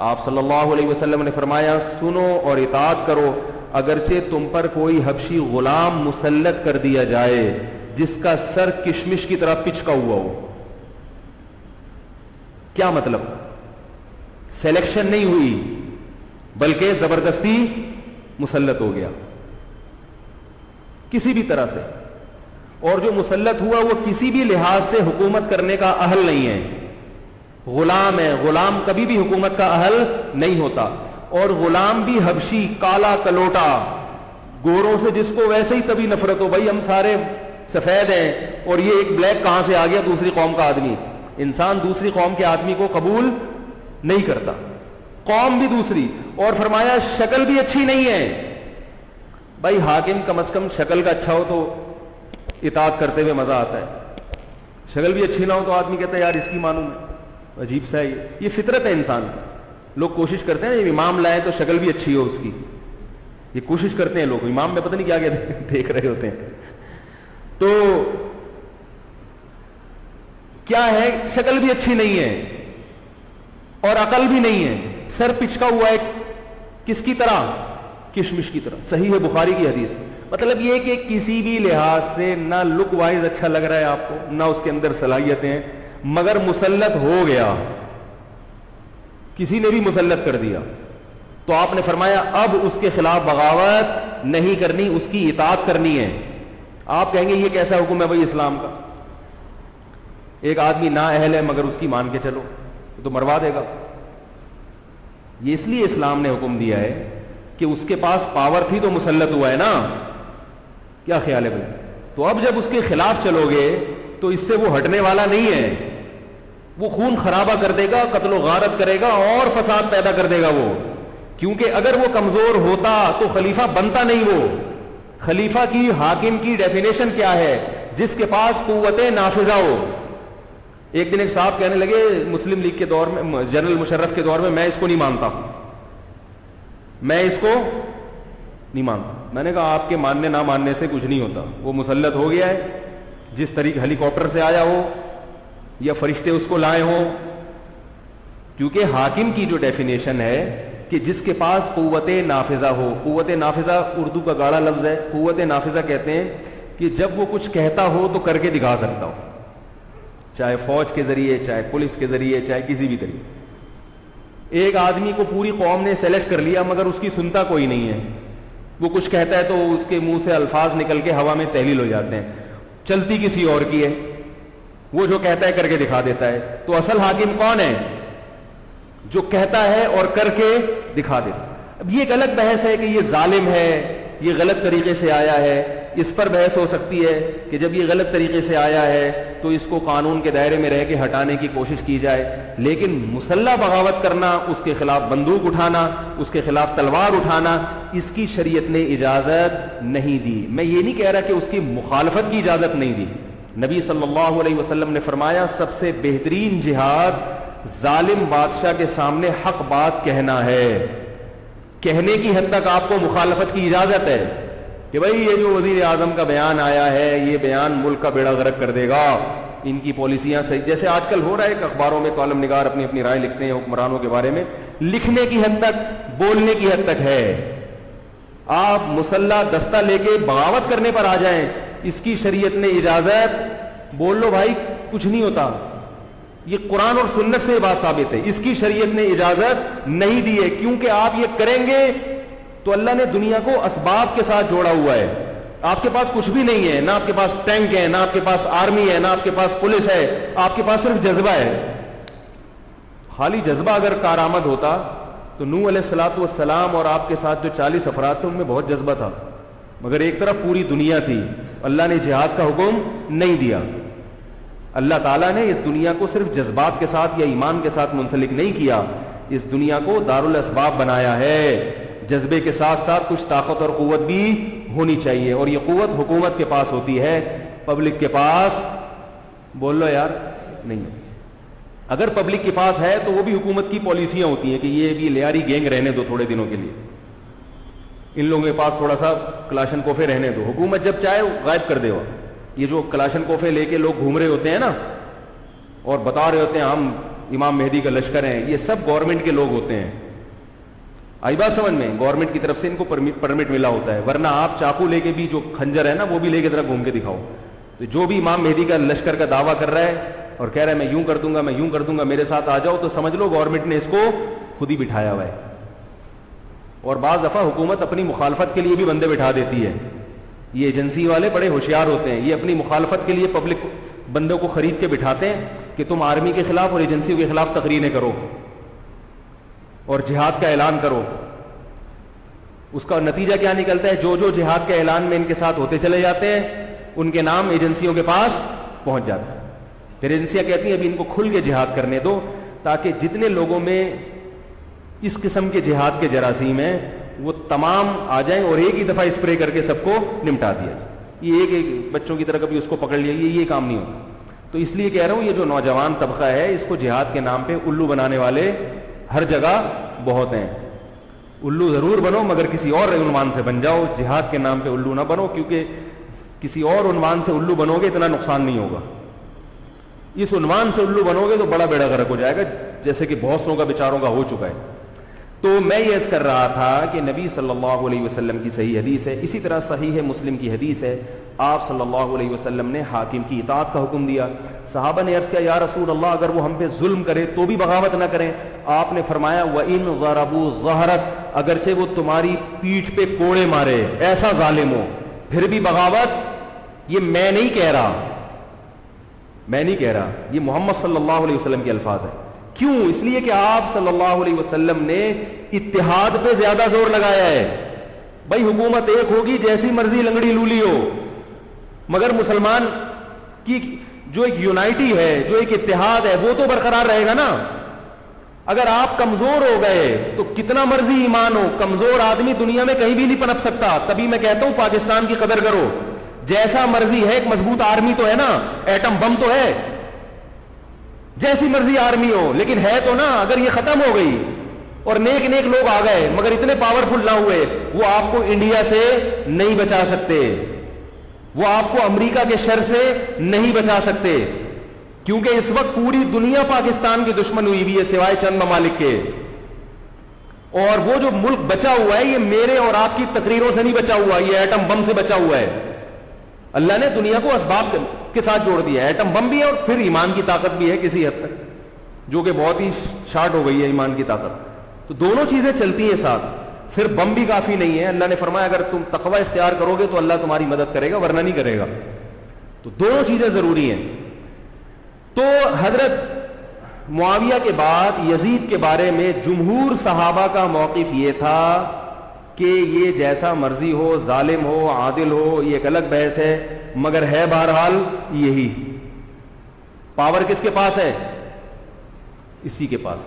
آپ صلی اللہ علیہ وسلم نے فرمایا, سنو اور اطاعت کرو اگرچہ تم پر کوئی حبشی غلام مسلط کر دیا جائے جس کا سر کشمش کی طرح پچکا ہوا ہو. کیا مطلب؟ سلیکشن نہیں ہوئی بلکہ زبردستی مسلط ہو گیا کسی بھی طرح سے, اور جو مسلط ہوا وہ کسی بھی لحاظ سے حکومت کرنے کا اہل نہیں ہے, غلام ہے. غلام کبھی بھی حکومت کا اہل نہیں ہوتا, اور غلام بھی حبشی, کالا کلوٹا, گوروں سے جس کو ویسے ہی تبھی نفرت ہو, بھائی ہم سارے سفید ہیں اور یہ ایک بلیک کہاں سے آ گیا دوسری قوم کا آدمی. انسان دوسری قوم کے آدمی کو قبول نہیں کرتا, قوم بھی دوسری, اور فرمایا شکل بھی اچھی نہیں ہے. بھائی حاکم کم از کم شکل کا اچھا ہو تو اطاعت کرتے ہوئے مزہ آتا ہے, شکل بھی اچھی نہ ہو تو آدمی کہتا ہے یار اس کی مانوں میں, عجیب سا ہے یہ فطرت ہے انسان کی. لوگ کوشش کرتے ہیں امام لائے تو شکل بھی اچھی ہو اس کی, یہ کوشش کرتے ہیں لوگ, امام میں پتہ نہیں کیا کیا دیکھ رہے ہوتے ہیں. تو کیا ہے, شکل بھی اچھی نہیں ہے اور عقل بھی نہیں ہے, سر پچکا ہوا ہے کس کی طرح, کشمش کی طرح. صحیح ہے بخاری کی حدیث. مطلب یہ کہ کسی بھی لحاظ سے نہ لک وائز اچھا لگ رہا ہے آپ کو, نہ اس کے اندر صلاحیتیں, مگر مسلط ہو گیا, کسی نے بھی مسلط کر دیا, تو آپ نے فرمایا اب اس کے خلاف بغاوت نہیں کرنی, اس کی اطاعت کرنی ہے. آپ کہیں گے یہ کیسا حکم ہے بھائی اسلام کا, ایک آدمی نا اہل ہے مگر اس کی مان کے چلو تو مروا دے گا. یہ اس لیے اسلام نے حکم دیا ہے کہ اس کے پاس پاور تھی تو مسلط ہوا ہے نا, کیا خیال ہے بھائی. تو اب جب اس کے خلاف چلو گے تو اس سے وہ ہٹنے والا نہیں ہے, وہ خون خرابہ کر دے گا, قتل و غارت کرے گا اور فساد پیدا کر دے گا وہ. کیونکہ اگر وہ کمزور ہوتا تو خلیفہ بنتا نہیں. وہ خلیفہ کی, حاکم کی ڈیفینیشن کیا ہے, جس کے پاس قوت نافذہ ہو. ایک دن ایک صاحب کہنے لگے مسلم لیگ کے دور میں, جنرل مشرف کے دور میں اس کو نہیں مانتا, میں اس کو نہیں مانتا. میں نے کہا آپ کے ماننے نہ ماننے سے کچھ نہیں ہوتا, وہ مسلط ہو گیا ہے, جس طریقے ہیلی کاپٹر سے آیا ہو یا فرشتے اس کو لائے ہوں. کیونکہ حاکم کی جو ڈیفینیشن ہے کہ جس کے پاس قوت نافذہ ہو. قوت نافذہ اردو کا گاڑا لفظ ہے. قوت نافذہ کہتے ہیں کہ جب وہ کچھ کہتا ہو تو کر کے دکھا سکتا ہو, چاہے فوج کے ذریعے, چاہے پولیس کے ذریعے, چاہے کسی بھی طریقے. ایک آدمی کو پوری قوم نے سلیکٹ کر لیا مگر اس کی سنتا کوئی نہیں ہے, وہ کچھ کہتا ہے تو اس کے منہ سے الفاظ نکل کے ہوا میں تحلیل ہو جاتے ہیں, چلتی کسی اور کی ہے, وہ جو کہتا ہے کر کے دکھا دیتا ہے. تو اصل حاکم کون ہے, جو کہتا ہے اور کر کے دکھا دیتا. اب یہ ایک الگ بحث ہے کہ یہ ظالم ہے, یہ غلط طریقے سے آیا ہے, اس پر بحث ہو سکتی ہے کہ جب یہ غلط طریقے سے آیا ہے تو اس کو قانون کے دائرے میں رہ کے ہٹانے کی کوشش کی جائے. لیکن مسلح بغاوت کرنا, اس کے خلاف بندوق اٹھانا, اس کے خلاف تلوار اٹھانا, اس کی شریعت نے اجازت نہیں دی. میں یہ نہیں کہہ رہا کہ اس کی مخالفت کی اجازت نہیں دی. نبی صلی اللہ علیہ وسلم نے فرمایا سب سے بہترین جہاد ظالم بادشاہ کے سامنے حق بات کہنا ہے. کہنے کی حد تک آپ کو مخالفت کی اجازت ہے کہ بھئی یہ جو وزیر اعظم کا بیان آیا ہے یہ بیان ملک کا بیڑا غرق کر دے گا, ان کی پالیسیاں صحیح, جیسے آج کل ہو رہا ہے کہ اخباروں میں کالم نگار اپنی اپنی رائے لکھتے ہیں حکمرانوں کے بارے میں, لکھنے کی حد تک, بولنے کی حد تک ہے. آپ مسلح دستہ لے کے بغاوت کرنے پر آ جائیں, اس کی شریعت نے اجازت, بول لو بھائی کچھ نہیں ہوتا. یہ قرآن اور سنت سے بات ثابت ہے, اس کی شریعت نے اجازت نہیں دی ہے. کیونکہ آپ یہ کریں گے تو اللہ نے دنیا کو اسباب کے ساتھ جوڑا ہوا ہے. آپ کے پاس کچھ بھی نہیں ہے, نہ آپ کے پاس ٹینک ہے, نہ آپ کے پاس آرمی ہے, نہ آپ کے پاس پولیس ہے, آپ کے پاس صرف جذبہ ہے. خالی جذبہ اگر کارآمد ہوتا تو نوح علیہ الصلوۃ والسلام اور آپ کے ساتھ جو 40 افراد تھے ان میں بہت جذبہ تھا, مگر ایک طرف پوری دنیا تھی. اللہ نے جہاد کا حکم نہیں دیا. اللہ تعالیٰ نے اس دنیا کو صرف جذبات کے ساتھ یا ایمان کے ساتھ منسلک نہیں کیا, اس دنیا کو دارالاسباب بنایا ہے. جذبے کے ساتھ ساتھ کچھ طاقت اور قوت بھی ہونی چاہیے, اور یہ قوت حکومت کے پاس ہوتی ہے, پبلک کے پاس بول لو یار نہیں. اگر پبلک کے پاس ہے تو وہ بھی حکومت کی پالیسیاں ہوتی ہیں کہ یہ بھی لیاری گینگ رہنے دو تھوڑے دنوں کے لیے, ان لوگوں کے پاس تھوڑا سا کلاشن کوفے رہنے دو, حکومت جب چاہے غائب کر دے. وہ یہ جو کلاشن کوفے لے کے لوگ گھوم رہے ہوتے ہیں نا اور بتا رہے ہوتے ہیں ہم امام مہدی کا لشکر ہیں, یہ سب گورنمنٹ کے لوگ ہوتے ہیں. آئی بات سمجھ میں, گورنمنٹ کی طرف سے ان کو پرمٹ ملا ہوتا ہے, ورنہ آپ چاقو لے کے بھی جو خنجر ہے نا وہ بھی لے کے ذرا گھوم کے دکھاؤ. تو جو بھی امام مہدی کا لشکر کا دعویٰ کر رہا ہے اور کہہ رہا ہے میں یوں کر دوں گا, میں یوں کر دوں گا, میرے ساتھ آ جاؤ, تو سمجھ لو گورنمنٹ نے اس کو خود ہی بٹھایا ہوا ہے. اور بعض دفعہ حکومت اپنی مخالفت کے لیے بھی بندے بٹھا دیتی ہے. یہ ایجنسی والے بڑے ہوشیار ہوتے ہیں, یہ اپنی مخالفت کے لیے پبلک بندوں کو خرید کے بٹھاتے ہیں کہ تم آرمی کے خلاف اور ایجنسیوں کے خلاف تقریریں کرو اور جہاد کا اعلان کرو. اس کا نتیجہ کیا نکلتا ہے, جو جو جہاد کے اعلان میں ان کے ساتھ ہوتے چلے جاتے ہیں ان کے نام ایجنسیوں کے پاس پہنچ جاتا ہے. پھر ایجنسیاں کہتی ہیں ابھی ان کو کھل کے جہاد کرنے دو تاکہ جتنے لوگوں میں اس قسم کے جہاد کے جراثیم ہیں وہ تمام آ جائیں اور ایک ہی دفعہ اسپرے کر کے سب کو نمٹا دیا جائے. یہ ایک بچوں کی طرح کبھی اس کو پکڑ لیا, یہ کام نہیں ہوتا. تو اس لیے کہہ رہا ہوں یہ جو نوجوان طبقہ ہے اس کو جہاد کے نام پہ الو بنانے والے ہر جگہ بہت ہیں. الو ضرور بنو مگر کسی اور عنوان سے بن جاؤ, جہاد کے نام پہ الو نہ بنو, کیونکہ کسی اور عنوان سے الو بنو گے اتنا نقصان نہیں ہوگا. اس عنوان سے الو بنو گے تو بڑا بیڑا غرق ہو جائے گا, جیسے کہ بہت سو کا بیچاروں کا ہو چکا ہے. تو میں یہ عرض کر رہا تھا کہ نبی صلی اللہ علیہ وسلم کی صحیح حدیث ہے, اسی طرح صحیح مسلم کی حدیث ہے, آپ صلی اللہ علیہ وسلم نے حاکم کی اطاعت کا حکم دیا. صحابہ نے عرض کیا یا رسول اللہ اگر وہ ہم پہ ظلم کرے تو بھی بغاوت نہ کریں. آپ نے فرمایا وَإِن ضَرَبُوا ظَهْرَكَ, اگرچہ وہ تمہاری پیٹھ پہ کوڑے مارے, ایسا ظالم ہو, پھر بھی بغاوت. یہ میں نہیں کہہ رہا, یہ محمد صلی اللہ علیہ وسلم کے الفاظ ہیں. کیوں؟ اس لیے کہ آپ صلی اللہ علیہ وسلم نے اتحاد پہ زیادہ زور لگایا ہے. بھائی حکومت ایک ہوگی جیسی مرضی لنگڑی لولی ہو, مگر مسلمان کی جو ایک یونائٹی ہے, جو ایک اتحاد ہے, وہ تو برقرار رہے گا نا. اگر آپ کمزور ہو گئے تو کتنا مرضی ایمان ہو, کمزور آدمی دنیا میں کہیں بھی نہیں پنپ سکتا. تبھی میں کہتا ہوں پاکستان کی قدر کرو, جیسا مرضی ہے, ایک مضبوط آرمی تو ہے نا, ایٹم بم تو ہے, جیسی مرضی آرمی ہو, لیکن ہے تو نا. اگر یہ ختم ہو گئی اور نیک لوگ آ گئے مگر اتنے پاورفل نہ ہوئے, وہ آپ کو انڈیا سے نہیں بچا سکتے, وہ آپ کو امریکہ کے شر سے نہیں بچا سکتے, کیونکہ اس وقت پوری دنیا پاکستان کی دشمن ہوئی ہوئی ہے سوائے چند ممالک کے. اور وہ جو ملک بچا ہوا ہے یہ میرے اور آپ کی تقریروں سے نہیں بچا ہوا, یہ ایٹم بم سے بچا ہوا ہے. اللہ نے دنیا کو اسباب کے ساتھ جوڑ دیا ہے, ایٹم بم بھی ہے اور پھر ایمان کی طاقت بھی ہے کسی حد تک, جو کہ بہت ہی شارٹ ہو گئی ہے ایمان کی طاقت. تو دونوں چیزیں چلتی ہیں ساتھ, صرف بم بھی کافی نہیں ہے. اللہ نے فرمایا اگر تم تقوی اختیار کرو گے تو اللہ تمہاری مدد کرے گا, ورنہ نہیں کرے گا. تو دونوں چیزیں ضروری ہیں. تو حضرت معاویہ کے بعد یزید کے بارے میں جمہور صحابہ کا موقف یہ تھا کہ یہ جیسا مرضی ہو, ظالم ہو, عادل ہو, یہ ایک الگ بحث ہے, مگر ہے بہرحال یہی. پاور کس کے پاس ہے؟ اسی کے پاس.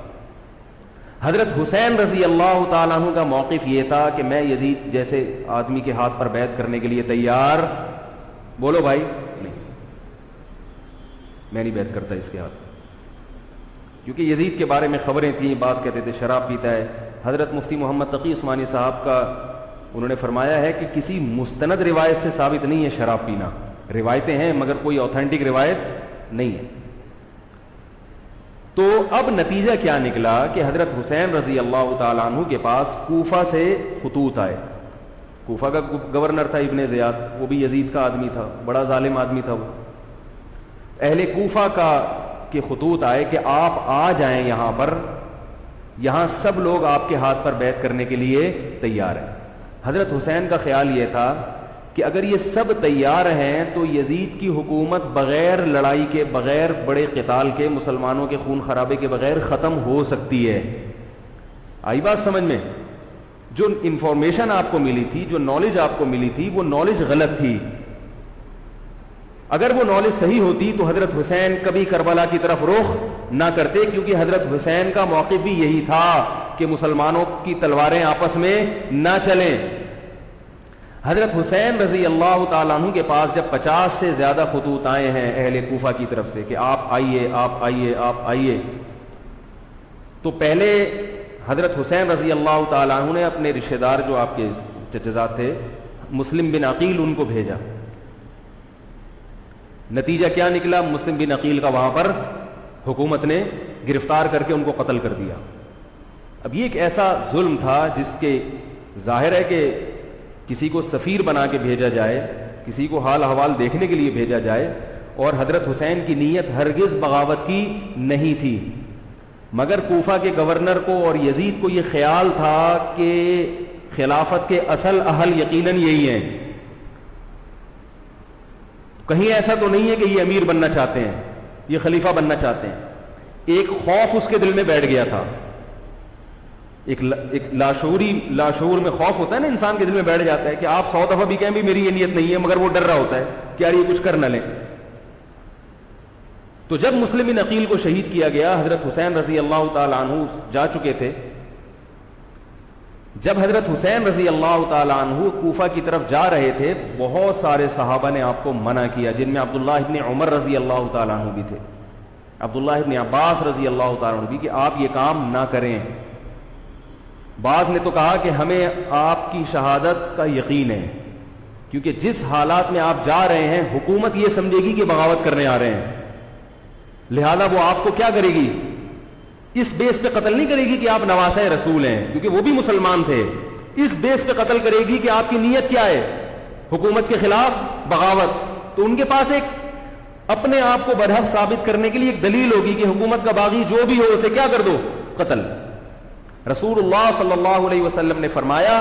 حضرت حسین رضی اللہ تعالیٰ عنہ کا موقف یہ تھا کہ میں یزید جیسے آدمی کے ہاتھ پر بیعت کرنے کے لیے تیار. بولو بھائی, نہیں, میں نہیں بیعت کرتا اس کے ہاتھ, کیونکہ یزید کے بارے میں خبریں تھیں, بعض کہتے تھے شراب پیتا ہے. حضرت مفتی محمد تقی عثمانی صاحب کا انہوں نے فرمایا ہے کہ کسی مستند روایت سے ثابت نہیں ہے شراب پینا. روایتیں ہیں مگر کوئی اوتھینٹک روایت نہیں ہے. تو اب نتیجہ کیا نکلا کہ حضرت حسین رضی اللہ تعالیٰ عنہ کے پاس کوفہ سے خطوط آئے. کوفہ کا گورنر تھا ابن زیاد, وہ بھی یزید کا آدمی تھا, بڑا ظالم آدمی تھا وہ. اہل کوفہ کے خطوط آئے کہ آپ آ جائیں یہاں پر, یہاں سب لوگ آپ کے ہاتھ پر بیعت کرنے کے لیے تیار ہیں. حضرت حسین کا خیال یہ تھا کہ اگر یہ سب تیار ہیں تو یزید کی حکومت بغیر لڑائی کے, بغیر بڑے قتال کے, مسلمانوں کے خون خرابے کے بغیر ختم ہو سکتی ہے. آئی بات سمجھ میں؟ جو انفارمیشن آپ کو ملی تھی, جو نالج آپ کو ملی تھی, وہ نالج غلط تھی. اگر وہ نالج صحیح ہوتی تو حضرت حسین کبھی کربلا کی طرف رخ نہ کرتے, کیونکہ حضرت حسین کا موقف بھی یہی تھا کہ مسلمانوں کی تلواریں آپس میں نہ چلیں. حضرت حسین رضی اللہ تعالیٰ عنہ کے پاس جب 50 سے زیادہ خطوط آئے ہیں اہل کوفہ کی طرف سے کہ آپ آئیے, آپ آئیے, آپ آئیے, تو پہلے حضرت حسین رضی اللہ تعالیٰ عنہ نے اپنے رشتہ دار جو آپ کے چچزاد تھے مسلم بن عقیل, ان کو بھیجا. نتیجہ کیا نکلا؟ مسلم بن عقیل کا وہاں پر حکومت نے گرفتار کر کے ان کو قتل کر دیا. اب یہ ایک ایسا ظلم تھا جس کے ظاہر ہے کہ کسی کو سفیر بنا کے بھیجا جائے, کسی کو حال احوال دیکھنے کے لیے بھیجا جائے, اور حضرت حسین کی نیت ہرگز بغاوت کی نہیں تھی, مگر کوفہ کے گورنر کو اور یزید کو یہ خیال تھا کہ خلافت کے اصل اہل یقیناً یہی ہیں. کہیں ایسا تو نہیں ہے کہ یہ امیر بننا چاہتے ہیں, یہ خلیفہ بننا چاہتے ہیں. ایک خوف اس کے دل میں بیٹھ گیا تھا, ایک لاشعور میں خوف ہوتا ہے نا انسان کے دل میں بیٹھ جاتا ہے کہ آپ 100 دفعہ بھی کہیں بھی میری یہ نیت نہیں ہے, مگر وہ ڈر رہا ہوتا ہے کہ یار یہ کچھ کر نہ لیں. تو جب مسلم بن عقیل کو شہید کیا گیا، حضرت حسین رضی اللہ تعالی عنہ جا چکے تھے. جب حضرت حسین رضی اللہ تعالی عنہ کوفہ کی طرف جا رہے تھے، بہت سارے صحابہ نے آپ کو منع کیا، جن میں عبداللہ ابن عمر رضی اللہ تعالی عنہ بھی تھے، عبداللہ ابن عباس رضی اللہ تعالی عنہ بھی، کہ آپ یہ کام نہ کریں. بعض نے تو کہا کہ ہمیں آپ کی شہادت کا یقین ہے، کیونکہ جس حالات میں آپ جا رہے ہیں حکومت یہ سمجھے گی کہ بغاوت کرنے آ رہے ہیں، لہذا وہ آپ کو کیا کرے گی، اس بیس پہ قتل نہیں کرے گی کہ آپ نواسہ رسول ہیں، کیونکہ وہ بھی مسلمان تھے. اس بیس پہ قتل کرے گی کہ آپ کی نیت کیا ہے، حکومت کے خلاف بغاوت. تو ان کے پاس ایک اپنے آپ کو برحق ثابت کرنے کے لیے ایک دلیل ہوگی کہ حکومت کا باغی جو بھی ہو اسے کیا کر دو، قتل. رسول اللہ صلی اللہ علیہ وسلم نے فرمایا،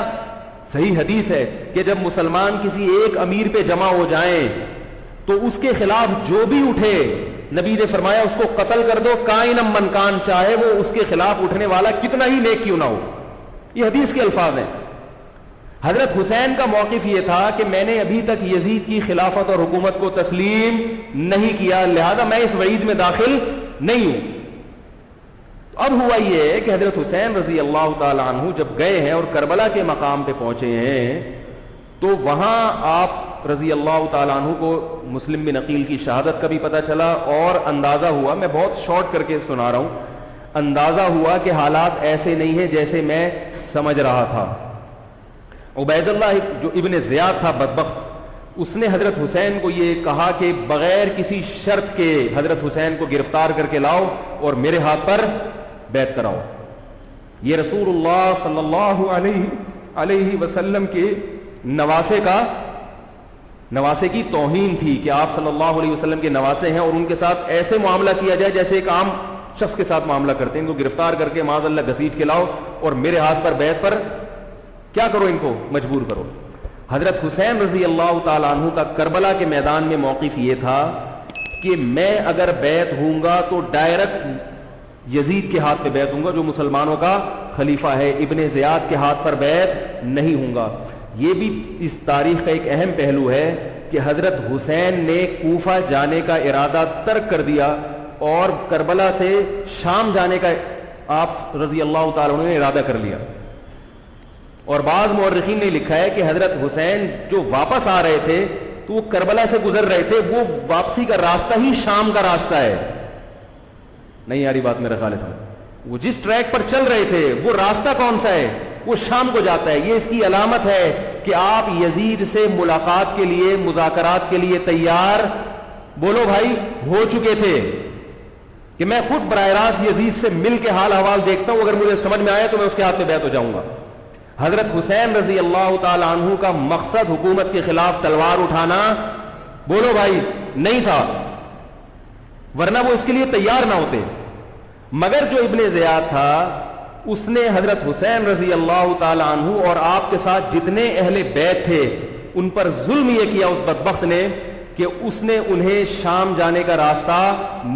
صحیح حدیث ہے، کہ جب مسلمان کسی ایک امیر پہ جمع ہو جائیں تو اس کے خلاف جو بھی اٹھے، نبی نے فرمایا اس کو قتل کر دو، کائنم من کان، چاہے وہ اس کے خلاف اٹھنے والا کتنا ہی نیک کیوں نہ ہو. یہ حدیث کے الفاظ ہیں. حضرت حسین کا موقف یہ تھا کہ میں نے ابھی تک یزید کی خلافت اور حکومت کو تسلیم نہیں کیا، لہذا میں اس وعید میں داخل نہیں ہوں. اب ہوا یہ کہ حضرت حسین رضی اللہ تعالی عنہ جب گئے ہیں اور کربلا کے مقام پہ پہنچے ہیں، تو وہاں آپ رضی اللہ تعالیٰ عنہ کو مسلم بن عقیل کی شہادت کا بھی پتہ چلا، اور اندازہ ہوا، میں بہت شارٹ کر کے سنا رہا ہوں، اندازہ ہوا کہ حالات ایسے نہیں ہیں جیسے میں سمجھ رہا تھا. عبید اللہ جو ابن زیاد تھا بدبخت، اس نے حضرت حسین کو یہ کہا کہ بغیر کسی شرط کے حضرت حسین کو گرفتار کر کے لاؤ اور میرے ہاتھ پر بیعت کراؤ. یہ رسول اللہ صلی اللہ علیہ وسلم کے نواسے کی توہین تھی کہ آپ صلی اللہ علیہ وسلم کے نواسے ہیں اور ان کے ساتھ ایسے معاملہ کیا جائے جیسے ایک عام شخص کے ساتھ معاملہ کرتے ہیں. ان کو گرفتار کر کے معاذ اللہ گھسیٹ کے لاؤ اور میرے ہاتھ پر بیعت پر کیا کرو، ان کو مجبور کرو. حضرت حسین رضی اللہ تعالیٰ عنہ کا کربلا کے میدان میں موقف یہ تھا کہ میں اگر بیعت ہوں گا تو ڈائریکٹ یزید کے ہاتھ پہ بیعت ہوں گا جو مسلمانوں کا خلیفہ ہے، ابن زیاد کے ہاتھ پر بیعت نہیں ہوں گا. یہ بھی اس تاریخ کا ایک اہم پہلو ہے کہ حضرت حسین نے کوفہ جانے کا ارادہ ترک کر دیا اور کربلا سے شام جانے کا آپ رضی اللہ تعالیٰ عنہ نے ارادہ کر لیا. اور بعض مورخین نے لکھا ہے کہ حضرت حسین جو واپس آ رہے تھے تو وہ کربلا سے گزر رہے تھے، وہ واپسی کا راستہ ہی شام کا راستہ ہے. نہیں یاری بات میرا خیال ہے سمجھ، وہ جس ٹریک پر چل رہے تھے وہ راستہ کون سا ہے، وہ شام کو جاتا ہے. یہ اس کی علامت ہے کہ آپ یزید سے ملاقات کے لیے، مذاکرات کے لیے تیار بولو بھائی ہو چکے تھے کہ میں خود براہ راست یزید سے مل کے حال احوال دیکھتا ہوں، اگر مجھے سمجھ میں آیا تو میں اس کے ہاتھ میں بیعت ہو جاؤں گا. حضرت حسین رضی اللہ تعالی عنہ کا مقصد حکومت کے خلاف تلوار اٹھانا بولو بھائی نہیں تھا، ورنہ وہ اس کے لیے تیار نہ ہوتے. مگر جو ابن زیاد تھا اس نے حضرت حسین رضی اللہ تعالی عنہ اور آپ کے ساتھ جتنے اہل بیت تھے ان پر ظلم یہ کیا اس بدبخت نے کہ اس نے انہیں شام جانے کا راستہ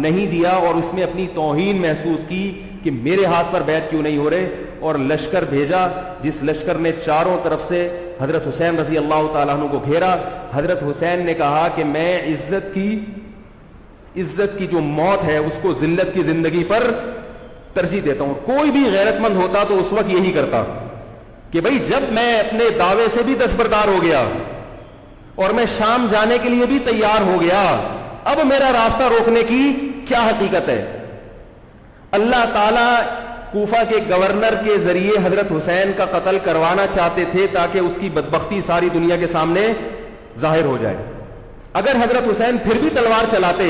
نہیں دیا اور اس میں اپنی توہین محسوس کی کہ میرے ہاتھ پر بیعت کیوں نہیں ہو رہے، اور لشکر بھیجا جس لشکر نے چاروں طرف سے حضرت حسین رضی اللہ تعالیٰ عنہ کو گھیرا. حضرت حسین نے کہا کہ میں عزت کی جو موت ہے اس کو ذلت کی زندگی پر ترجیح دیتا ہوں. کوئی بھی غیرت مند ہوتا تو اس وقت یہی کرتا کہ بھئی جب میں اپنے دعوے سے بھی دستبردار ہو گیا اور میں شام جانے کے لیے بھی تیار ہو گیا، اب میرا راستہ روکنے کی کیا حقیقت ہے. اللہ تعالیٰ کوفہ کے گورنر کے ذریعے حضرت حسین کا قتل کروانا چاہتے تھے تاکہ اس کی بدبختی ساری دنیا کے سامنے ظاہر ہو جائے. اگر حضرت حسین پھر بھی تلوار چلاتے،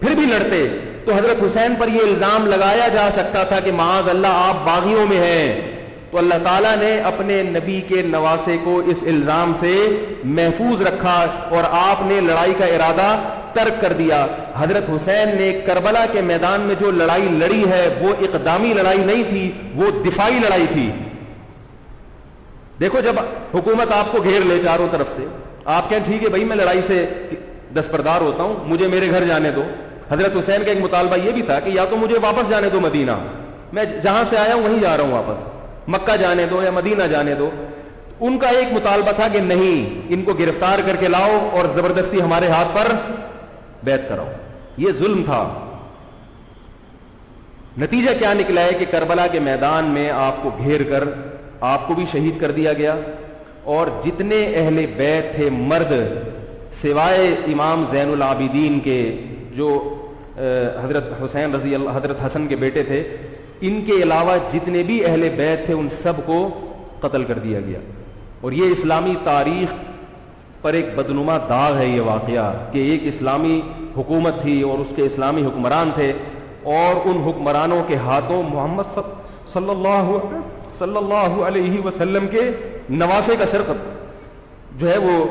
پھر بھی لڑتے، تو حضرت حسین پر یہ الزام لگایا جا سکتا تھا کہ معاذ اللہ آپ باغیوں میں ہیں. تو اللہ تعالیٰ نے اپنے نبی کے نواسے کو اس الزام سے محفوظ رکھا اور آپ نے لڑائی کا ارادہ ترک کر دیا. حضرت حسین نے کربلا کے میدان میں جو لڑائی لڑی ہے وہ اقدامی لڑائی نہیں تھی، وہ دفاعی لڑائی تھی. دیکھو جب حکومت آپ کو گھیر لے چاروں طرف سے، آپ کہیں ٹھیک ہے بھائی میں لڑائی سے دستبردار ہوتا ہوں، مجھے میرے گھر جانے دو. حضرت حسین کا ایک مطالبہ یہ بھی تھا کہ یا تو مجھے واپس جانے دو مدینہ، میں جہاں سے آیا ہوں وہیں جا رہا ہوں واپس، مکہ جانے دو یا مدینہ جانے دو. ان کا ایک مطالبہ تھا کہ نہیں، ان کو گرفتار کر کے لاؤ اور زبردستی ہمارے ہاتھ پر بیعت کراؤ. یہ ظلم تھا. نتیجہ کیا نکلا ہے کہ کربلا کے میدان میں آپ کو گھیر کر آپ کو بھی شہید کر دیا گیا، اور جتنے اہل بیت تھے مرد سوائے امام زین العابدین کے جو حضرت حسین رضی اللہ حضرت حسن کے بیٹے تھے، ان کے علاوہ جتنے بھی اہل بیت تھے ان سب کو قتل کر دیا گیا. اور یہ اسلامی تاریخ پر ایک بدنما داغ ہے یہ واقعہ کہ ایک اسلامی حکومت تھی اور اس کے اسلامی حکمران تھے، اور ان حکمرانوں کے ہاتھوں محمد صلی اللہ علیہ وسلم کے نواسے کا سر جو ہے وہ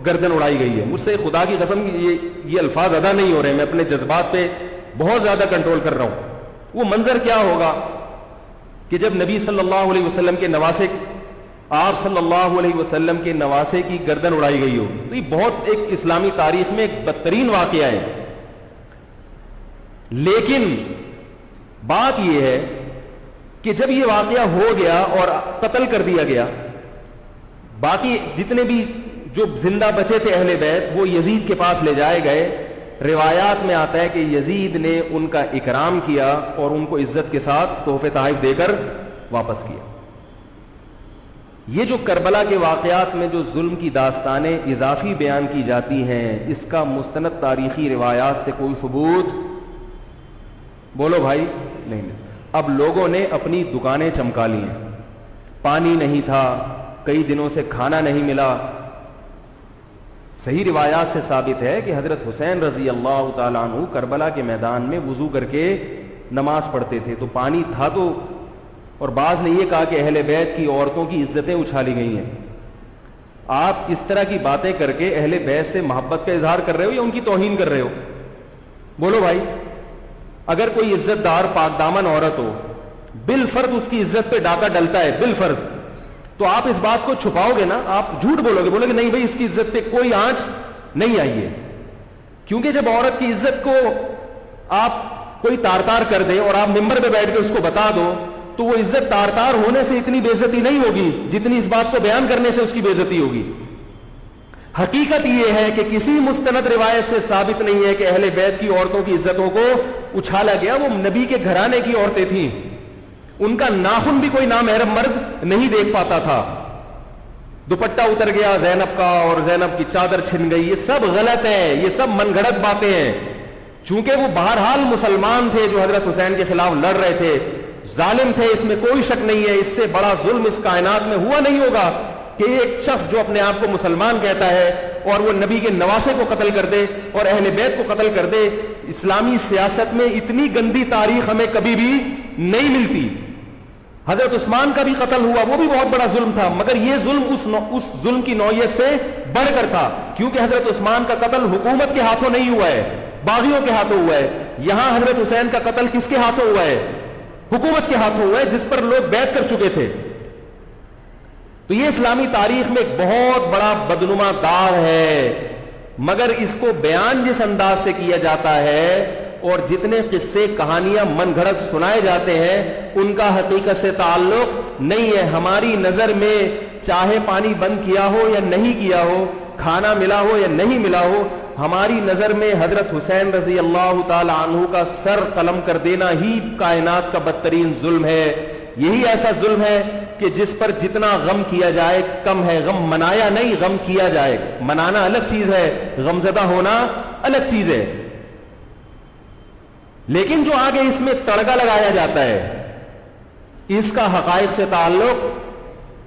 گردن اڑائی گئی ہے. مجھ سے خدا کی قسم یہ الفاظ ادا نہیں ہو رہے، میں اپنے جذبات پہ بہت زیادہ کنٹرول کر رہا ہوں. وہ منظر کیا ہوگا کہ جب نبی صلی اللہ علیہ وسلم کے نواسے آپ صلی اللہ علیہ وسلم کے نواسے کی گردن اڑائی گئی ہو. تو یہ بہت ایک اسلامی تاریخ میں ایک بدترین واقعہ ہے. لیکن بات یہ ہے کہ جب یہ واقعہ ہو گیا اور قتل کر دیا گیا، باقی جتنے بھی جو زندہ بچے تھے اہل بیت وہ یزید کے پاس لے جائے گئے. روایات میں آتا ہے کہ یزید نے ان کا اکرام کیا اور ان کو عزت کے ساتھ تحفے تحائف دے کر واپس کیا. یہ جو کربلا کے واقعات میں جو ظلم کی داستانیں اضافی بیان کی جاتی ہیں، اس کا مستند تاریخی روایات سے کوئی ثبوت بولو بھائی نہیں ملتا. اب لوگوں نے اپنی دکانیں چمکا لی ہیں، پانی نہیں تھا، کئی دنوں سے کھانا نہیں ملا. صحیح روایات سے ثابت ہے کہ حضرت حسین رضی اللہ تعالیٰ عنہ کربلا کے میدان میں وضو کر کے نماز پڑھتے تھے تو پانی تھا تو، اور بعض نے یہ کہا کہ اہل بیت کی عورتوں کی عزتیں اچھالی گئی ہیں. آپ اس طرح کی باتیں کر کے اہل بیت سے محبت کا اظہار کر رہے ہو یا ان کی توہین کر رہے ہو؟ بولو بھائی. اگر کوئی عزت دار پاک دامن عورت ہو، بالفرض اس کی عزت پہ ڈاکہ ڈلتا ہے بالفرض، تو آپ اس بات کو چھپاؤ گے نا، آپ جھوٹ بولو گے، بولو گے نہیں بھائی اس کی عزت پہ کوئی آنچ نہیں آئی ہے. کیونکہ جب عورت کی عزت کو آپ کوئی تار تار کر دے اور آپ ممبر پہ بیٹھ کے اس کو بتا دو تو وہ عزت تار تار ہونے سے اتنی بے عزتی نہیں ہوگی جتنی اس بات کو بیان کرنے سے اس کی بے عزتی ہوگی. حقیقت یہ ہے کہ کسی مستند روایت سے ثابت نہیں ہے کہ اہل بیت کی عورتوں کی عزتوں کو اچھالا گیا. وہ نبی کے گھرانے کی عورتیں تھیں، ان کا ناخن بھی کوئی نامحرم مرد نہیں دیکھ پاتا تھا. دوپٹہ اتر گیا زینب کا اور زینب کی چادر چھن گئی، یہ سب غلط ہے، یہ سب من گھڑت باتیں ہیں. چونکہ وہ بہرحال مسلمان تھے جو حضرت حسین کے خلاف لڑ رہے تھے، ظالم تھے، اس میں کوئی شک نہیں ہے. اس سے بڑا ظلم اس کائنات میں ہوا نہیں ہوگا کہ ایک شخص جو اپنے آپ کو مسلمان کہتا ہے اور وہ نبی کے نواسے کو قتل کر دے اور اہل بیت کو قتل کر دے. اسلامی سیاست میں اتنی گندی تاریخ ہمیں کبھی بھی نہیں ملتی. حضرت عثمان کا بھی قتل ہوا، وہ بھی بہت بڑا ظلم تھا، مگر یہ ظلم اس ظلم کی نوعیت سے بڑھ کر تھا، کیونکہ حضرت عثمان کا قتل حکومت کے ہاتھوں نہیں ہوا ہے، باغیوں کے ہاتھوں ہوا ہے. یہاں حضرت حسین کا قتل کس کے ہاتھوں ہوا ہے؟ حکومت کے ہاتھوں ہوا ہے، جس پر لوگ بیعت کر چکے تھے. تو یہ اسلامی تاریخ میں ایک بہت بڑا بدنما داغ ہے، مگر اس کو بیان جس انداز سے کیا جاتا ہے اور جتنے قصے کہانیاں من گھڑت سنائے جاتے ہیں ان کا حقیقت سے تعلق نہیں ہے. ہماری نظر میں چاہے پانی بند کیا ہو یا نہیں کیا ہو، کھانا ملا ہو یا نہیں ملا ہو، ہماری نظر میں حضرت حسین رضی اللہ تعالی عنہ کا سر قلم کر دینا ہی کائنات کا بدترین ظلم ہے. یہی ایسا ظلم ہے کہ جس پر جتنا غم کیا جائے کم ہے. غم منایا نہیں، غم کیا جائے. منانا الگ چیز ہے، غمزدہ ہونا الگ چیز ہے. لیکن جو آگے اس میں تڑکا لگایا جاتا ہے اس کا حقائق سے تعلق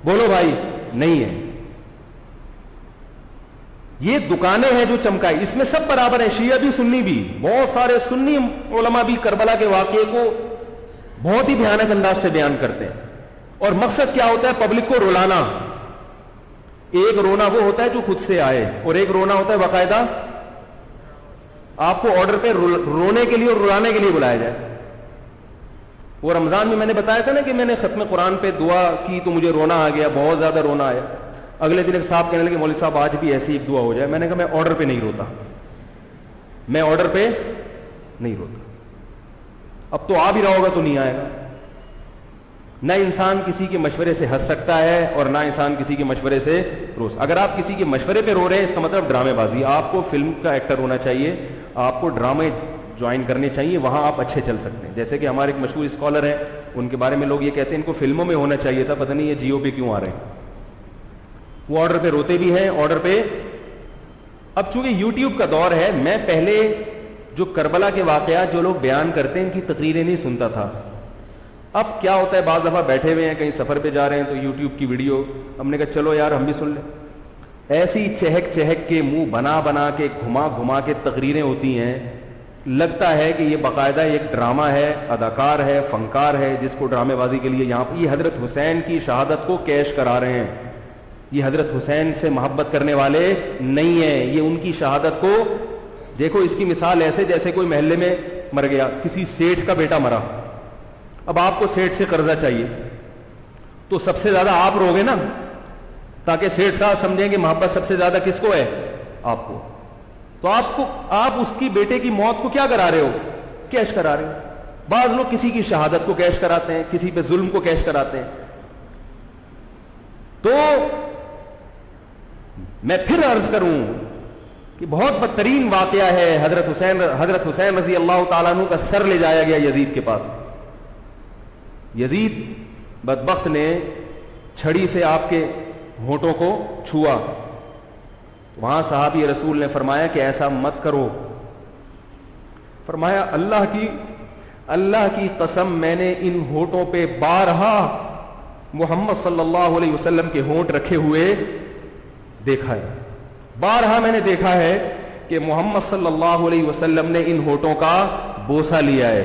بولو بھائی نہیں ہے. یہ دکانیں ہیں جو چمکائی، اس میں سب برابر ہیں، شیعہ بھی سنی بھی. بہت سارے سنی علماء بھی کربلا کے واقعے کو بہت ہی بھیانک انداز سے بیان کرتے ہیں، اور مقصد کیا ہوتا ہے؟ پبلک کو رلانا. ایک رونا وہ ہوتا ہے جو خود سے آئے، اور ایک رونا ہوتا ہے باقاعدہ آپ کو آرڈر پہ رونے کے لیے اور رلانے کے لیے بلایا جائے. وہ رمضان میں میں نے بتایا تھا نا کہ میں نے ختم قرآن پہ دعا کی تو مجھے رونا آ گیا، بہت زیادہ رونا آیا. اگلے دن ایک صاحب کہنے لگے مولوی صاحب آج بھی ایسی ایک دعا ہو جائے. میں نے کہا میں آرڈر پہ نہیں روتا، میں آرڈر پہ نہیں روتا. اب تو آ بھی رہا ہوگا تو نہیں آئے گا. نہ انسان کسی کے مشورے سے ہنس سکتا ہے اور نہ انسان کسی کے مشورے سے اگر آپ کسی کے مشورے پہ رو رہے ہیں اس کا مطلب ڈرامے بازی. آپ کو فلم کا ایکٹر ہونا چاہیے, آپ کو ڈرامے جوائن کرنے چاہیے, وہاں آپ اچھے چل سکتے ہیں. جیسے کہ ہمارے ایک مشہور اسکالر ہیں, ان کے بارے میں لوگ یہ کہتے ہیں ان کو فلموں میں ہونا چاہیے تھا, پتہ نہیں یہ جیو پہ کیوں آ رہے ہیں. وہ آرڈر پہ روتے بھی ہیں, آرڈر پہ. اب چونکہ یوٹیوب کا دور ہے, میں پہلے جو کربلا کے واقعات جو لوگ بیان کرتے ہیں ان کی تقریریں نہیں سنتا تھا. اب کیا ہوتا ہے, بعض دفعہ بیٹھے ہوئے ہیں کہیں سفر پہ جا رہے ہیں تو یوٹیوب کی ویڈیو, ہم نے کہا چلو یار ہم بھی سن لیں. ایسی چہک چہک کے منہ بنا بنا کے گھما گھما کے تقریریں ہوتی ہیں, لگتا ہے کہ یہ باقاعدہ ایک ڈرامہ ہے, اداکار ہے, فنکار ہے جس کو ڈرامے بازی کے لیے یہاں پہ یہ حضرت حسین کی شہادت کو کیش کرا رہے ہیں. یہ حضرت حسین سے محبت کرنے والے نہیں ہیں, یہ ان کی شہادت کو دیکھو. اس کی مثال ایسے جیسے کوئی محلے میں مر گیا, کسی سیٹھ کا بیٹا مرا, اب آپ کو سیٹھ سے قرضہ چاہیے تو سب سے زیادہ آپ رو گے نا, تاکہ سیٹھ صاحب سمجھیں کہ محبت سب سے زیادہ کس کو ہے, آپ کو. تو آپ اس کی بیٹے کی موت کو کیا کرا رہے ہو, کیش کرا رہے ہو. بعض لوگ کسی کی شہادت کو کیش کراتے ہیں, کسی پہ ظلم کو کیش کراتے ہیں. تو میں پھر عرض کروں کہ بہت بدترین واقعہ ہے. حضرت حسین رضی اللہ تعالیٰ عنہ کا سر لے جایا گیا یزید کے پاس. یزید بدبخت نے چھڑی سے آپ کے ہونٹوں کو چھوا. وہاں صحابی رسول نے فرمایا کہ ایسا مت کرو. فرمایا اللہ کی قسم میں نے ان ہونٹوں پہ بارہا محمد صلی اللہ علیہ وسلم کے ہونٹ رکھے ہوئے دیکھا ہے. بارہا میں نے دیکھا ہے کہ محمد صلی اللہ علیہ وسلم نے ان ہونٹوں کا بوسہ لیا ہے.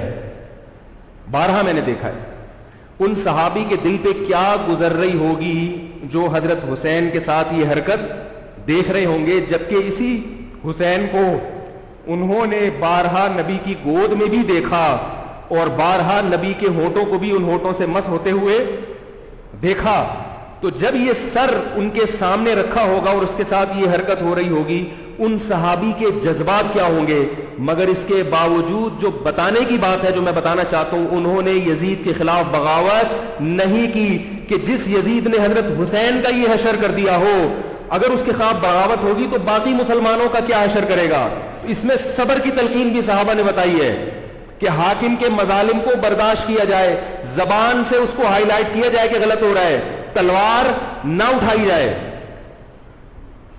بارہا میں نے دیکھا ہے. ان صحابی کے دل پہ کیا گزر رہی ہوگی جو حضرت حسین کے ساتھ یہ حرکت دیکھ رہے ہوں گے, جبکہ اسی حسین کو انہوں نے بارہا نبی کی گود میں بھی دیکھا اور بارہا نبی کے ہونٹوں کو بھی ان ہونٹوں سے مس ہوتے ہوئے دیکھا. تو جب یہ سر ان کے سامنے رکھا ہوگا اور اس کے ساتھ یہ حرکت ہو رہی ہوگی, ان صحابی کے جذبات کیا ہوں گے. مگر اس کے باوجود جو بتانے کی بات ہے, جو میں بتانا چاہتا ہوں, انہوں نے یزید کے خلاف بغاوت نہیں کی کہ جس یزید نے حضرت حسین کا یہ حشر کر دیا ہو, اگر اس کے خلاف بغاوت ہوگی تو باقی مسلمانوں کا کیا حشر کرے گا. اس میں صبر کی تلقین بھی صحابہ نے بتائی ہے کہ حاکم کے مظالم کو برداشت کیا جائے, زبان سے اس کو ہائی لائٹ کیا جائے کہ غلط ہو رہا ہے, تلوار نہ اٹھائی جائے.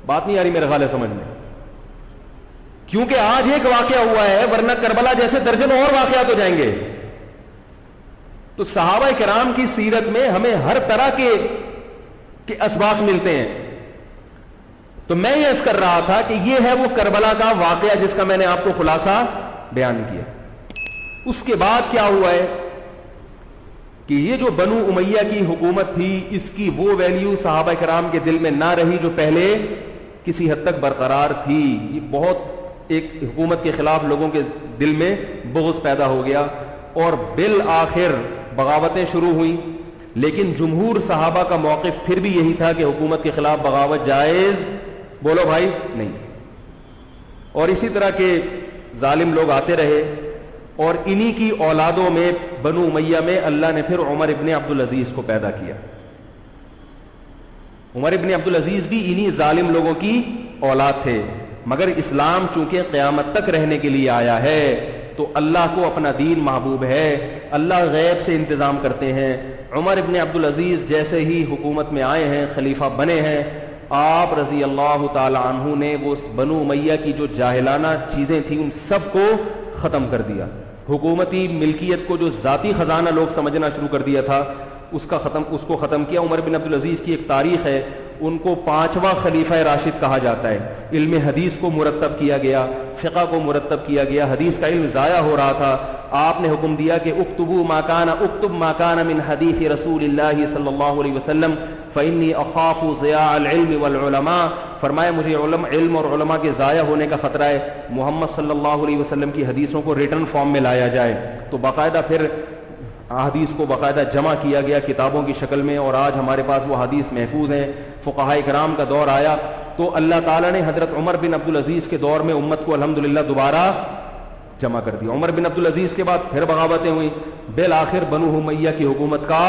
بات نہیں آ رہی میرے خیال ہے سمجھ میں, کیونکہ آج ایک واقعہ ہوا ہے, ورنہ کربلا جیسے درجنوں اور واقعات ہو جائیں گے. تو صحابہ کرام کی سیرت میں ہمیں ہر طرح کے اسباق ملتے ہیں. تو میں یہ عرض کر رہا تھا کہ یہ ہے وہ کربلا کا واقعہ جس کا میں نے آپ کو خلاصہ بیان کیا. اس کے بعد کیا ہوا ہے کہ یہ جو بنو امیہ کی حکومت تھی, اس کی وہ ویلیو صحابہ کرام کے دل میں نہ رہی جو پہلے کسی حد تک برقرار تھی. یہ بہت ایک حکومت کے خلاف لوگوں کے دل میں بغض پیدا ہو گیا اور بالآخر بغاوتیں شروع ہوئیں. لیکن جمہور صحابہ کا موقف پھر بھی یہی تھا کہ حکومت کے خلاف بغاوت جائز, بولو بھائی, نہیں. اور اسی طرح کے ظالم لوگ آتے رہے اور انہی کی اولادوں میں بنو امیہ میں اللہ نے پھر عمر ابن عبدالعزیز کو پیدا کیا. عمر ابن عبدالعزیز بھی انہی ظالم لوگوں کی اولاد تھے, مگر اسلام چونکہ قیامت تک رہنے کے لیے آیا ہے تو اللہ کو اپنا دین محبوب ہے, اللہ غیب سے انتظام کرتے ہیں. عمر ابن عبدالعزیز جیسے ہی حکومت میں آئے ہیں, خلیفہ بنے ہیں, آپ رضی اللہ تعالی عنہ نے وہ بنو امیہ کی جو جاہلانہ چیزیں تھیں ان سب کو ختم کر دیا. حکومتی ملکیت کو جو ذاتی خزانہ لوگ سمجھنا شروع کر دیا تھا اس کو ختم کیا. عمر بن عبدالعزیز کی ایک تاریخ ہے, ان کو 5واں خلیفہ راشد کہا جاتا ہے. علم حدیث کو مرتب کیا گیا, فقہ کو مرتب کیا گیا, حدیث کا علم ضائع ہو رہا تھا. آپ نے حکم دیا کہ اکتب ما کان من حدیث رسول اللہ صلی اللہ علیہ وسلم فإنی اخاف ضیاع العلم والعلماء. فرمایا مجھے علم اور علماء کے ضائع ہونے کا خطرہ ہے, محمد صلی اللہ علیہ وسلم کی حدیثوں کو ریٹن فارم میں لایا جائے. تو باقاعدہ پھر حدیث کو باقاعدہ جمع کیا گیا کتابوں کی شکل میں, اور آج ہمارے پاس وہ حدیث محفوظ ہیں. فقہاء کرام کا دور آیا تو اللہ تعالیٰ نے حضرت عمر بن عبدالعزیز کے دور میں امت کو الحمدللہ دوبارہ جمع کر دیا. عمر بن عبدالعزیز کے بعد پھر بغاوتیں ہوئیں, بالآخر بنو امیہ کی حکومت کا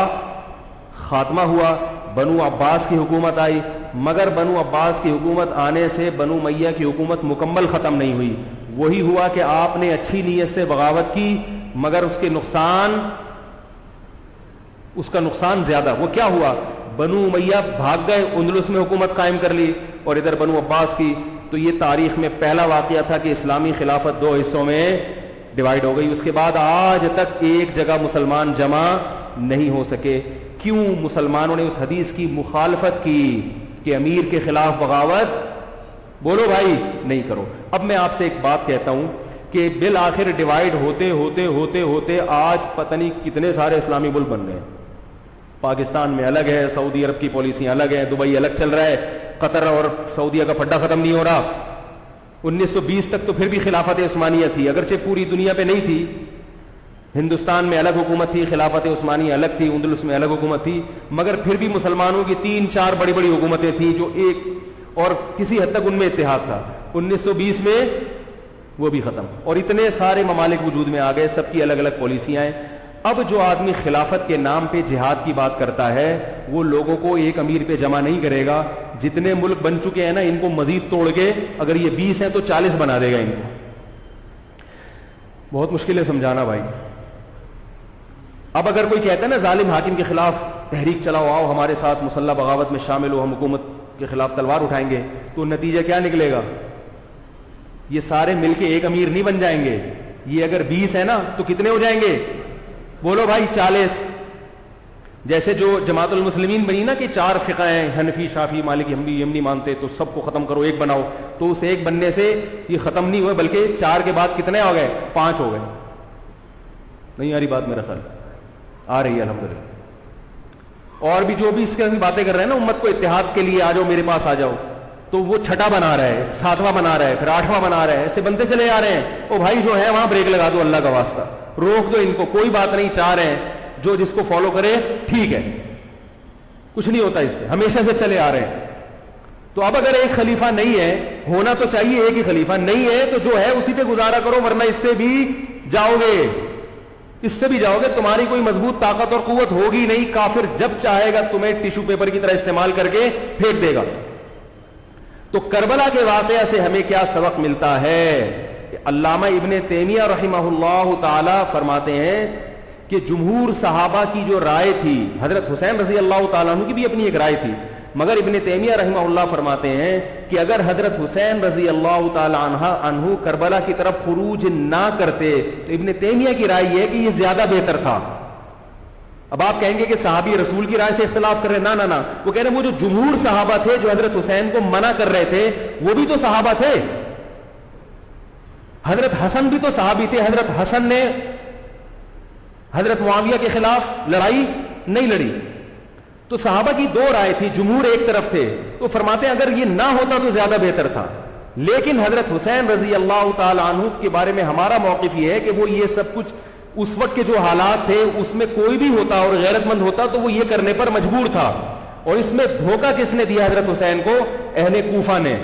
خاتمہ ہوا, بنو عباس کی حکومت آئی, مگر بنو عباس کی حکومت آنے سے بنو امیہ کی حکومت مکمل ختم نہیں ہوئی. وہی ہوا کہ آپ نے اچھی نیت سے بغاوت کی, مگر اس کا نقصان زیادہ. وہ کیا ہوا, بنو امیہ بھاگ گئے, اندلس میں حکومت قائم کر لی, اور ادھر بنو عباس کی. تو یہ تاریخ میں پہلا واقعہ تھا کہ اسلامی خلافت دو حصوں میں ڈیوائیڈ ہو گئی. اس کے بعد آج تک ایک جگہ مسلمان جمع نہیں ہو سکے. کیوں؟ مسلمانوں نے اس حدیث کی مخالفت کی کہ امیر کے خلاف بغاوت بولو بھائی نہیں کرو. اب میں آپ سے ایک بات کہتا ہوں کہ بالآخر ڈیوائیڈ ہوتے ہوتے ہوتے ہوتے آج پتہ نہیں کتنے سارے اسلامی ملک بن گئے. پاکستان میں الگ ہے, سعودی عرب کی پالیسیاں الگ ہیں, دبئی الگ چل رہا ہے, قطر اور سعودیہ کا پھڈا ختم نہیں ہو رہا. 1920 تک تو پھر بھی خلافت عثمانیہ تھی, اگرچہ پوری دنیا پہ نہیں تھی. ہندوستان میں الگ حکومت تھی, خلافت عثمانیہ الگ تھی, اندلس میں الگ حکومت تھی, مگر پھر بھی مسلمانوں کی 3-4 بڑی بڑی حکومتیں تھیں جو ایک, اور کسی حد تک ان میں اتحاد تھا. 1920 میں وہ بھی ختم, اور اتنے سارے ممالک وجود میں آ گئے, سب کی الگ الگ پالیسیاں ہیں. اب جو آدمی خلافت کے نام پہ جہاد کی بات کرتا ہے وہ لوگوں کو ایک امیر پہ جمع نہیں کرے گا. جتنے ملک بن چکے ہیں نا, ان کو مزید توڑ کے, اگر یہ 20 ہیں تو 40 بنا دے گا ان کو. بہت مشکل ہے سمجھانا بھائی. اب اگر کوئی کہتا ہے نا ظالم حاکم کے خلاف تحریک چلاؤ, آؤ ہمارے ساتھ مسلح بغاوت میں شامل ہو, ہم حکومت کے خلاف تلوار اٹھائیں گے, تو نتیجہ کیا نکلے گا؟ یہ سارے مل کے ایک امیر نہیں بن جائیں گے. یہ اگر 20 ہے نا تو کتنے ہو جائیں گے؟ بولو بھائی 40. جیسے جو جماعت المسلمین بنی نا کہ 4 فقہ ہیں, حنفی, شافعی, مالکی, حنبلی, یہ نہیں مانتے, تو سب کو ختم کرو, ایک بناؤ. تو اس ایک بننے سے یہ ختم نہیں ہوئے, بلکہ 4 کے بعد کتنے ہو گئے؟ 5 ہو گئے. نہیں آ رہی بات؟ میرا خیال آ رہی ہے الحمدللہ. اور بھی جو بھی اس کی باتیں کر رہے ہیں نا امت کو اتحاد کے لیے, آ جاؤ میرے پاس آ جاؤ, تو وہ 6واں بنا رہا ہے, 7واں بنا رہا ہے, پھر 8واں بنا رہا ہے, ایسے بنتے چلے آ رہے ہیں. او بھائی جو ہے وہاں بریک لگا دو, اللہ کا واسطہ روک دو ان کو, کوئی بات نہیں, 4 ہیں, جو جس کو فالو کرے ٹھیک ہے, کچھ نہیں ہوتا اس سے, ہمیشہ سے چلے آ رہے ہیں. تو اب اگر ایک خلیفہ نہیں ہے, ہونا تو چاہیے ایک ہی خلیفہ, نہیں ہے تو جو ہے اسی پہ گزارا کرو, ورنہ اس سے بھی جاؤ گے, اس سے بھی جاؤ گے. تمہاری کوئی مضبوط طاقت اور قوت ہوگی نہیں. کافر جب چاہے گا تمہیں ٹیشو پیپر کی طرح استعمال کر کے پھینک دے گا. تو کربلا کے واقعہ سے ہمیں کیا سبق ملتا ہے؟ علامہ ابن تیمیہ رحمہ اللہ تعالی فرماتے ہیں کہ جمہور صحابہ کی جو رائے تھی, حضرت حسین رضی اللہ تعالیٰ عنہ کی بھی اپنی ایک رائے تھی, مگر ابن تیمیہ رحمہ اللہ فرماتے ہیں کہ اگر حضرت حسین رضی اللہ تعالی عنہ کربلا کی طرف خروج نہ کرتے تو ابن تیمیہ کی رائے یہ ہے کہ یہ زیادہ بہتر تھا. اب آپ کہیں گے کہ صحابی رسول کی رائے سے اختلاف کر رہے ہیں, نہ وہ کہہ رہے ہیں وہ جو جمہور صحابہ تھے جو حضرت حسین کو منع کر رہے تھے وہ بھی تو صحابہ تھے. حضرت حسن بھی تو صحابی تھے. حضرت حسن نے حضرت معاویہ کے خلاف لڑائی نہیں لڑی. تو صحابہ کی 2 رائے تھی, جمہور ایک طرف تھے. تو فرماتے ہیں اگر یہ نہ ہوتا تو زیادہ بہتر تھا. لیکن حضرت حسین رضی اللہ تعالی عنہ کے بارے میں ہمارا موقف یہ ہے کہ وہ یہ سب کچھ اس وقت کے جو حالات تھے اس میں کوئی بھی ہوتا اور غیرت مند ہوتا تو وہ یہ کرنے پر مجبور تھا. اور اس میں دھوکہ کس نے دیا حضرت حسین کو؟ اہل کوفہ نے,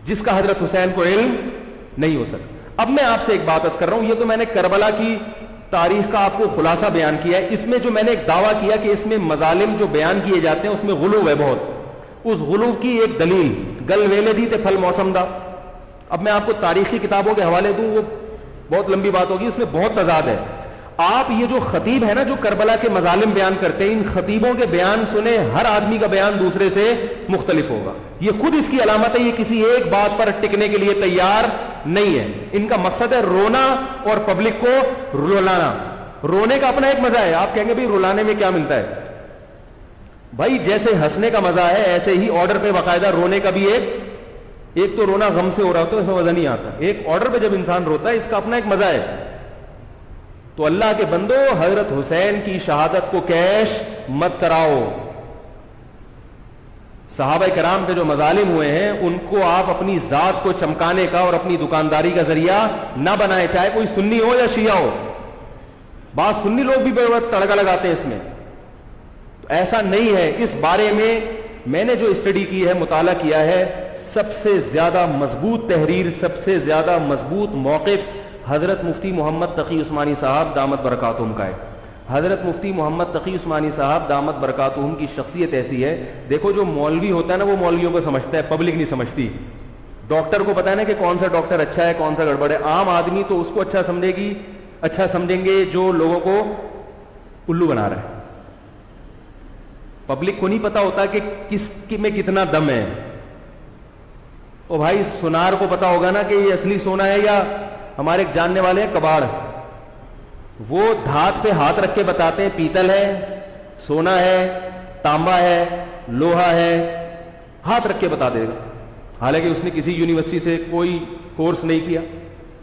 جس کا حضرت حسین کو علم نہیں ہو سکتا. اب میں آپ سے ایک بات عرض کر رہا ہوں, یہ تو میں نے کربلا کی تاریخ کا آپ کو خلاصہ بیان کیا ہے. اس میں جو میں نے ایک دعویٰ کیا کہ اس میں مظالم جو بیان کیے جاتے ہیں اس میں غلو ہے بہت. اس غلو کی ایک دلیل گل ویلے دی تے پھل موسم دا. اب میں آپ کو تاریخی کتابوں کے حوالے دوں, وہ بہت لمبی بات ہوگی, اس میں بہت تضاد ہے. آپ یہ جو خطیب ہے نا جو کربلا کے مظالم بیان کرتے ہیں, ان خطیبوں کے بیان سنیں, ہر آدمی کا بیان دوسرے سے مختلف ہوگا. یہ خود اس کی علامت ہے, یہ کسی ایک بات پر ٹکنے کے لیے تیار نہیں ہے. ان کا مقصد ہے رونا اور پبلک کو رلانا. رونے کا اپنا ایک مزہ ہے. آپ کہیں گے بھائی رلانے میں کیا ملتا ہے؟ بھائی جیسے ہنسنے کا مزہ ہے ایسے ہی آرڈر پہ باقاعدہ رونے کا بھی ایک تو رونا غم سے ہو رہا ہوتا ہے, اس میں مزہ نہیں آتا. ایک آرڈر پہ جب انسان روتا ہے اس کا اپنا ایک مزہ ہے. تو اللہ کے بندو, حضرت حسین کی شہادت کو کیش مت کراؤ. صحابہ کرام پہ جو مظالم ہوئے ہیں ان کو آپ اپنی ذات کو چمکانے کا اور اپنی دکانداری کا ذریعہ نہ بنائیں, چاہے کوئی سنی ہو یا شیعہ ہو. بعض سنی لوگ بھی بے وقت تڑکا لگاتے ہیں اس میں. تو ایسا نہیں ہے. اس بارے میں نے جو اسٹڈی کی ہے, مطالعہ کیا ہے, سب سے زیادہ مضبوط تحریر, سب سے زیادہ مضبوط موقف حضرت مفتی محمد تقی عثمانی صاحب دامت برکاتہم کا ہے. حضرت مفتی محمد تقی عثمانی صاحب دامت برکاتہم کی شخصیت ایسی ہے، دیکھو جو مولوی ہوتا ہے نا وہ مولویوں کو سمجھتا ہے، پبلک نہیں سمجھتی. ڈاکٹر کو پتا ہے نا کہ کون سا ڈاکٹر اچھا ہے کون سا گڑبڑ ہے. عام آدمی تو اس کو اچھا سمجھیں گے جو لوگوں کو الو بنا رہا ہے. پبلک کو نہیں پتا ہوتا کہ کس میں کتنا دم ہے. او بھائی سونار کو پتا ہوگا نا کہ یہ اصلی سونا ہے یا ہمارے جاننے والے ہیں کباڑ، وہ دھات پہ ہاتھ رکھ کے بتاتے ہیں پیتل ہے، سونا ہے، تانبا ہے، لوہا ہے، ہاتھ رکھ کے بتا دے گا. حالانکہ اس نے کسی یونیورسٹی سے کوئی کورس نہیں کیا،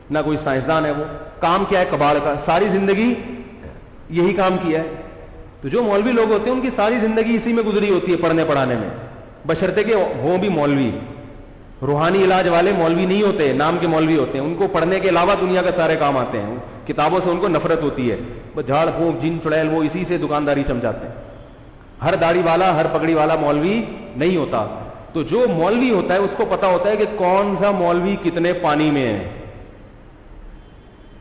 نہ کوئی سائنسدان ہے. وہ کام کیا ہے کباڑ کا، ساری زندگی یہی کام کیا ہے. تو جو مولوی لوگ ہوتے ہیں ان کی ساری زندگی اسی میں گزری ہوتی ہے، پڑھنے پڑھانے میں، بشرطے کہ ہوں بھی مولوی. روحانی علاج والے مولوی نہیں ہوتے، نام کے مولوی ہوتے ہیں. ان کو پڑھنے کے علاوہ دنیا کے سارے کام آتے ہیں. کتابوں سے ان کو نفرت ہوتی ہے، بس جھاڑ پھونک جن چڑیل وہ اسی سے دکانداری چمچاتے ہیں. ہر داڑھی والا ہر پگڑی والا مولوی نہیں ہوتا. تو جو مولوی ہوتا ہے اس کو پتا ہوتا ہے کہ کون سا مولوی کتنے پانی میں ہے.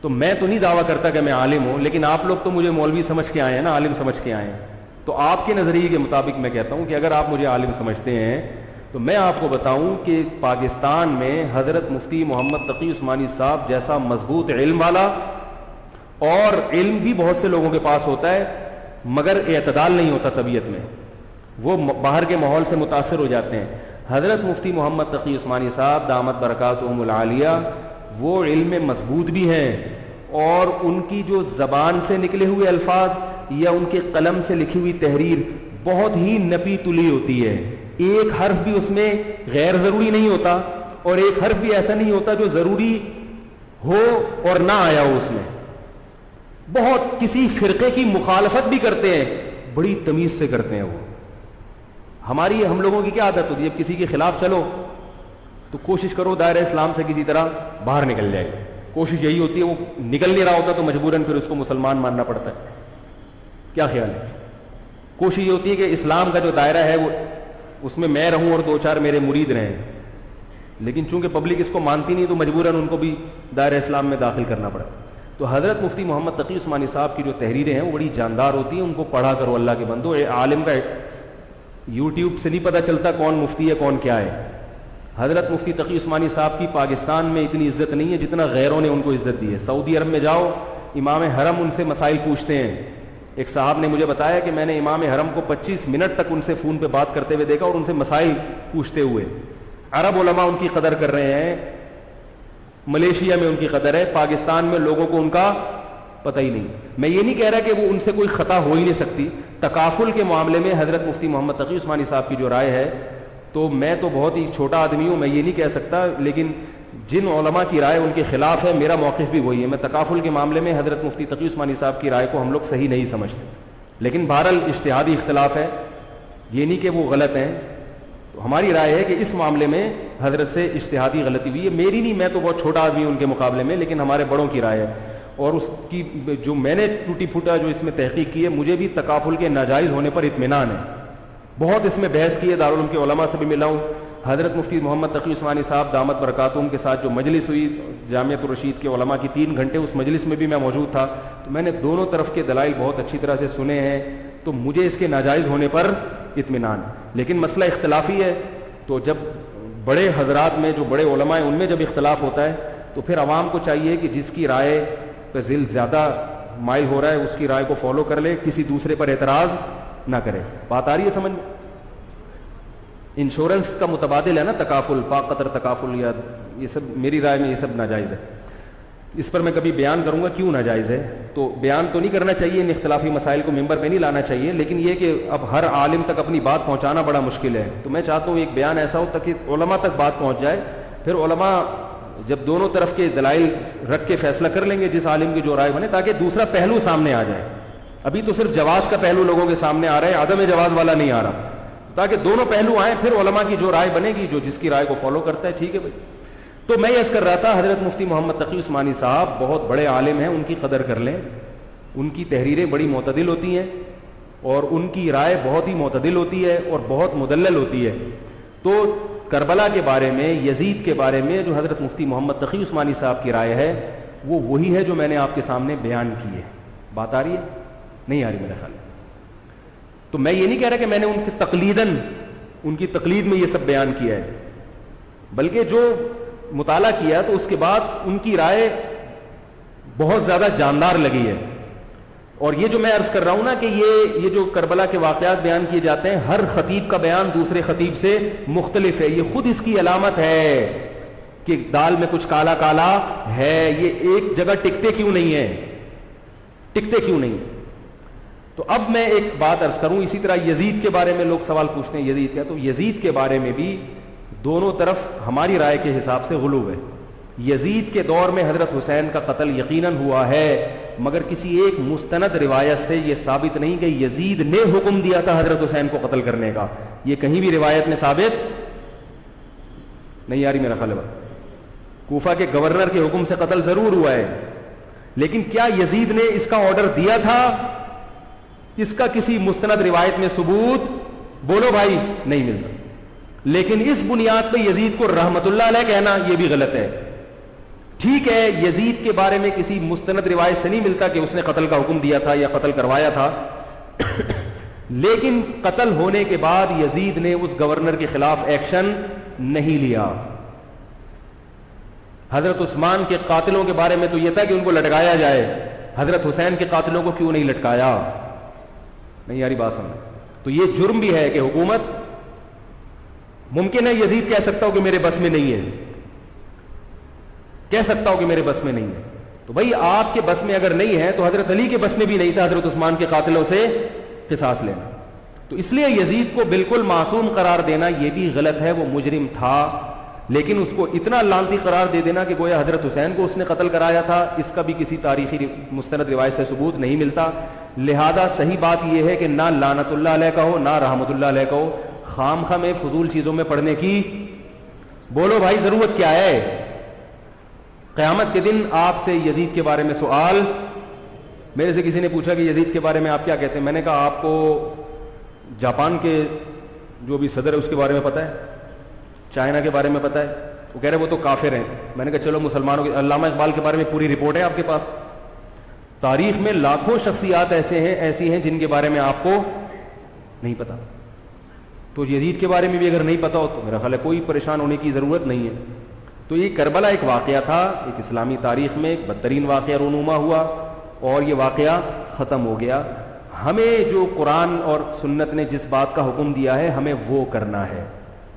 تو میں تو نہیں دعویٰ کرتا کہ میں عالم ہوں، لیکن آپ لوگ تو مجھے مولوی سمجھ کے آئے ہیں نا، عالم سمجھ کے آئے ہیں. تو آپ کے نظریے کے مطابق میں کہتا ہوں کہ اگر آپ مجھے عالم سمجھتے ہیں تو میں آپ کو بتاؤں کہ پاکستان میں حضرت مفتی محمد تقی عثمانی صاحب جیسا مضبوط علم والا، اور علم بھی بہت سے لوگوں کے پاس ہوتا ہے مگر اعتدال نہیں ہوتا طبیعت میں، وہ باہر کے ماحول سے متاثر ہو جاتے ہیں. حضرت مفتی محمد تقی عثمانی صاحب دامت برکاتہم العالیہ وہ علم میں مضبوط بھی ہیں، اور ان کی جو زبان سے نکلے ہوئے الفاظ یا ان کے قلم سے لکھی ہوئی تحریر بہت ہی نپی تلی ہوتی ہے. ایک حرف بھی اس میں غیر ضروری نہیں ہوتا، اور ایک حرف بھی ایسا نہیں ہوتا جو ضروری ہو اور نہ آیا ہو اس میں. بہت کسی فرقے کی مخالفت بھی کرتے ہیں، بڑی تمیز سے کرتے ہیں. وہ ہم لوگوں کی کیا عادت ہوتی ہے، جب کسی کے خلاف چلو تو کوشش کرو دائرہ اسلام سے کسی طرح باہر نکل جائے. کوشش یہی ہوتی ہے، وہ نکل نہیں رہا ہوتا تو مجبوراً پھر اس کو مسلمان ماننا پڑتا ہے. کیا خیال ہے؟ کوشش یہ ہوتی ہے کہ اسلام کا جو دائرہ ہے وہ اس میں میں رہوں اور دو چار میرے مرید رہیں، لیکن چونکہ پبلک اس کو مانتی نہیں تو مجبوراً ان کو بھی دائرہ اسلام میں داخل کرنا پڑتا. تو حضرت مفتی محمد تقی عثمانی صاحب کی جو تحریریں ہیں وہ بڑی جاندار ہوتی ہیں. ان کو پڑھا کرو اللہ کے بندو. عالم کا یوٹیوب سے نہیں پتہ چلتا کون مفتی ہے کون کیا ہے. حضرت مفتی تقی عثمانی صاحب کی پاکستان میں اتنی عزت نہیں ہے جتنا غیروں نے ان کو عزت دی ہے. سعودی عرب میں جاؤ، امام حرم ان سے مسائل پوچھتے ہیں. ایک صاحب نے مجھے بتایا کہ میں نے امام حرم کو 25 منٹ تک ان سے فون پہ بات کرتے ہوئے دیکھا اور ان سے مسائل پوچھتے ہوئے. عرب علماء ان کی قدر کر رہے ہیں، ملیشیا میں ان کی قدر ہے، پاکستان میں لوگوں کو ان کا پتہ ہی نہیں. میں یہ نہیں کہہ رہا کہ وہ ان سے کوئی خطا ہو ہی نہیں سکتی. تکافل کے معاملے میں حضرت مفتی محمد تقی عثمانی صاحب کی جو رائے ہے، تو میں تو بہت ہی چھوٹا آدمی ہوں، میں یہ نہیں کہہ سکتا، لیکن جن علماء کی رائے ان کے خلاف ہے میرا موقف بھی وہی ہے. میں تکافل کے معاملے میں حضرت مفتی تقی عثمانی صاحب کی رائے کو ہم لوگ صحیح نہیں سمجھتے، لیکن بہرحال اجتہادی اختلاف ہے، یہ نہیں کہ وہ غلط ہیں. تو ہماری رائے ہے کہ اس معاملے میں حضرت سے اجتہادی غلطی ہوئی ہے. میری نہیں، میں تو بہت چھوٹا آدمی ہوں ان کے مقابلے میں، لیکن ہمارے بڑوں کی رائے ہے. اور اس کی جو میں نے ٹوٹی پھوٹا جو اس میں تحقیق کی ہے، مجھے بھی تکافل کے ناجائز ہونے پر اطمینان ہے. بہت اس میں بحث کی ہے، دارالعلوم کے علماء سے بھی ملا ہوں. حضرت مفتی محمد تقی عثمانی صاحب دامت برکاتہم کے ساتھ جو مجلس ہوئی جامعۃ الرشید کے علماء کی 3 گھنٹے، اس مجلس میں بھی میں موجود تھا. تو میں نے دونوں طرف کے دلائل بہت اچھی طرح سے سنے ہیں، تو مجھے اس کے ناجائز ہونے پر اطمینان. لیکن مسئلہ اختلافی ہے، تو جب بڑے حضرات میں جو بڑے علماء ہیں ان میں جب اختلاف ہوتا ہے تو پھر عوام کو چاہیے کہ جس کی رائے پہ ذل زیادہ مائل ہو رہا ہے اس کی رائے کو فالو کر لے، کسی دوسرے پر اعتراض نہ کرے. بات آ رہی ہے سمجھ میں؟ انشورنس کا متبادل ہے نا تکافل، پاک قطر تکافل، یا یہ سب میری رائے میں یہ سب ناجائز ہے. اس پر میں کبھی بیان کروں گا کیوں ناجائز ہے. تو بیان تو نہیں کرنا چاہیے، ان اختلافی مسائل کو ممبر پہ نہیں لانا چاہیے، لیکن یہ کہ اب ہر عالم تک اپنی بات پہنچانا بڑا مشکل ہے. تو میں چاہتا ہوں ایک بیان ایسا ہو تاکہ علماء تک بات پہنچ جائے. پھر علماء جب دونوں طرف کے دلائل رکھ کے فیصلہ کر لیں گے جس عالم کی جو رائے بنے، تاکہ دوسرا پہلو سامنے آ جائے. ابھی تو صرف جواز کا پہلو لوگوں کے سامنے آ رہا ہے، عدم جواز والا نہیں آ رہا. تاکہ دونوں پہلو آئیں، پھر علماء کی جو رائے بنے گی، جو جس کی رائے کو فالو کرتا ہے، ٹھیک ہے بھائی. تو میں یہ کر رہا تھا، حضرت مفتی محمد تقی عثمانی صاحب بہت بڑے عالم ہیں، ان کی قدر کر لیں. ان کی تحریریں بڑی معتدل ہوتی ہیں اور ان کی رائے بہت ہی معتدل ہوتی ہے اور بہت مدلل ہوتی ہے. تو کربلا کے بارے میں، یزید کے بارے میں جو حضرت مفتی محمد تقی عثمانی صاحب کی رائے ہے وہ وہی ہے جو میں نے آپ کے سامنے بیان کی ہے. بات آ رہی ہے؟ نہیں آ رہی میرا خیال. تو میں یہ نہیں کہہ رہا کہ میں نے ان کی تقلید میں یہ سب بیان کیا ہے، بلکہ جو مطالعہ کیا تو اس کے بعد ان کی رائے بہت زیادہ جاندار لگی ہے. اور یہ جو میں عرض کر رہا ہوں نا کہ یہ جو کربلا کے واقعات بیان کیے جاتے ہیں، ہر خطیب کا بیان دوسرے خطیب سے مختلف ہے. یہ خود اس کی علامت ہے کہ دال میں کچھ کالا کالا ہے. یہ ایک جگہ ٹکتے کیوں نہیں ہیں؟ تو اب میں ایک بات عرض کروں. اسی طرح یزید کے بارے میں لوگ سوال پوچھتے ہیں یزید کیا، تو یزید کے بارے میں بھی دونوں طرف ہماری رائے کے حساب سے غلو ہے. یزید کے دور میں حضرت حسین کا قتل یقیناً ہوا ہے، مگر کسی ایک مستند روایت سے یہ ثابت نہیں کہ یزید نے حکم دیا تھا حضرت حسین کو قتل کرنے کا. یہ کہیں بھی روایت میں ثابت نہیں آ رہی میرا خیال ہے. کوفہ کے گورنر کے حکم سے قتل ضرور ہوا ہے، لیکن کیا یزید نے اس کا آرڈر دیا تھا؟ اس کا کسی مستند روایت میں ثبوت بولو بھائی نہیں ملتا. لیکن اس بنیاد پہ یزید کو رحمت اللہ علیہ کہنا یہ بھی غلط ہے. ٹھیک ہے، یزید کے بارے میں کسی مستند روایت سے نہیں ملتا کہ اس نے قتل کا حکم دیا تھا یا قتل کروایا تھا، لیکن قتل ہونے کے بعد یزید نے اس گورنر کے خلاف ایکشن نہیں لیا. حضرت عثمان کے قاتلوں کے بارے میں تو یہ تھا کہ ان کو لٹکایا جائے، حضرت حسین کے قاتلوں کو کیوں نہیں لٹکایا؟ نہیں یاری بات سمجھ. تو یہ جرم بھی ہے کہ حکومت، ممکن ہے یزید کہہ سکتا ہو کہ میرے بس میں نہیں ہے، کہہ سکتا ہو کہ میرے بس میں نہیں ہے. تو بھائی آپ کے بس میں اگر نہیں ہے تو حضرت علی کے بس میں بھی نہیں تھا حضرت عثمان کے قاتلوں سے قصاص لینا. تو اس لیے یزید کو بالکل معصوم قرار دینا یہ بھی غلط ہے. وہ مجرم تھا، لیکن اس کو اتنا لعنتی قرار دے دینا کہ گویا حضرت حسین کو اس نے قتل کرایا تھا، اس کا بھی کسی تاریخی مستند روایت سے ثبوت نہیں ملتا. لہذا صحیح بات یہ ہے کہ نہ لعنت اللہ علیہ کہو نہ رحمت اللہ علیہ کہو. خام خواہ میں فضول چیزوں میں پڑھنے کی بولو بھائی ضرورت کیا ہے؟ قیامت کے دن آپ سے یزید کے بارے میں سوال، میرے سے کسی نے پوچھا کہ یزید کے بارے میں آپ کیا کہتے ہیں. میں نے کہا آپ کو جاپان کے جو بھی صدر ہے اس کے بارے میں پتہ ہے؟ چائنا کے بارے میں پتہ ہے؟ وہ کہہ رہے وہ تو کافر ہیں. میں نے کہا چلو مسلمانوں کے علامہ اقبال کے بارے میں پوری رپورٹ ہے آپ کے پاس. تاریخ میں لاکھوں شخصیات ایسی ہیں جن کے بارے میں آپ کو نہیں پتا. تو یزید کے بارے میں بھی اگر نہیں پتا ہو تو میرا خیال ہے کوئی پریشان ہونے کی ضرورت نہیں ہے. تو یہ کربلا ایک واقعہ تھا، ایک اسلامی تاریخ میں ایک بدترین واقعہ رونما ہوا اور یہ واقعہ ختم ہو گیا. ہمیں جو قرآن اور سنت نے جس بات کا حکم دیا ہے ہمیں وہ کرنا ہے.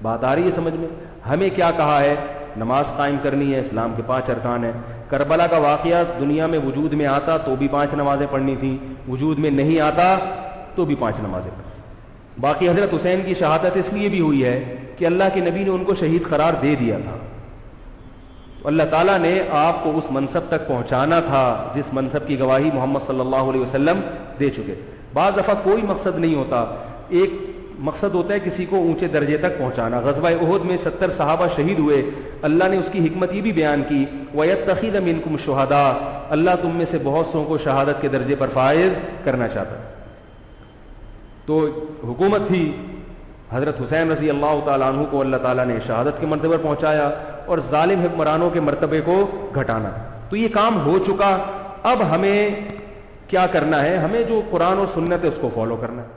بات آ رہی ہے سمجھ میں؟ ہمیں کیا کہا ہے؟ نماز قائم کرنی ہے، اسلام کے 5 ارکان ہیں. کربلا کا واقعہ دنیا میں وجود میں آتا تو بھی 5 نمازیں پڑھنی تھیں، وجود میں نہیں آتا تو بھی 5 نمازیں پڑھنی. باقی حضرت حسین کی شہادت اس لیے بھی ہوئی ہے کہ اللہ کے نبی نے ان کو شہید قرار دے دیا تھا. تو اللہ تعالیٰ نے آپ کو اس منصب تک پہنچانا تھا جس منصب کی گواہی محمد صلی اللہ علیہ وسلم دے چکے. بعض دفعہ کوئی مقصد نہیں ہوتا، ایک مقصد ہوتا ہے کسی کو اونچے درجے تک پہنچانا. غزوہ احد میں 70 صحابہ شہید ہوئے. اللہ نے اس کی حکمت یہ بھی بیان کی وَيَتَّخِذَ مِنْكُمْ شُهَدَاءَ، اللہ تم میں سے بہت سو کو شہادت کے درجے پر فائز کرنا چاہتا. تو حکومت تھی، حضرت حسین رضی اللہ تعالیٰ عنہ کو اللہ تعالیٰ نے شہادت کے مرتبے پر پہنچایا اور ظالم حکمرانوں کے مرتبے کو گھٹانا. تو یہ کام ہو چکا. اب ہمیں کیا کرنا ہے؟ ہمیں جو قرآن اور سنت ہے اس کو فالو کرنا ہے.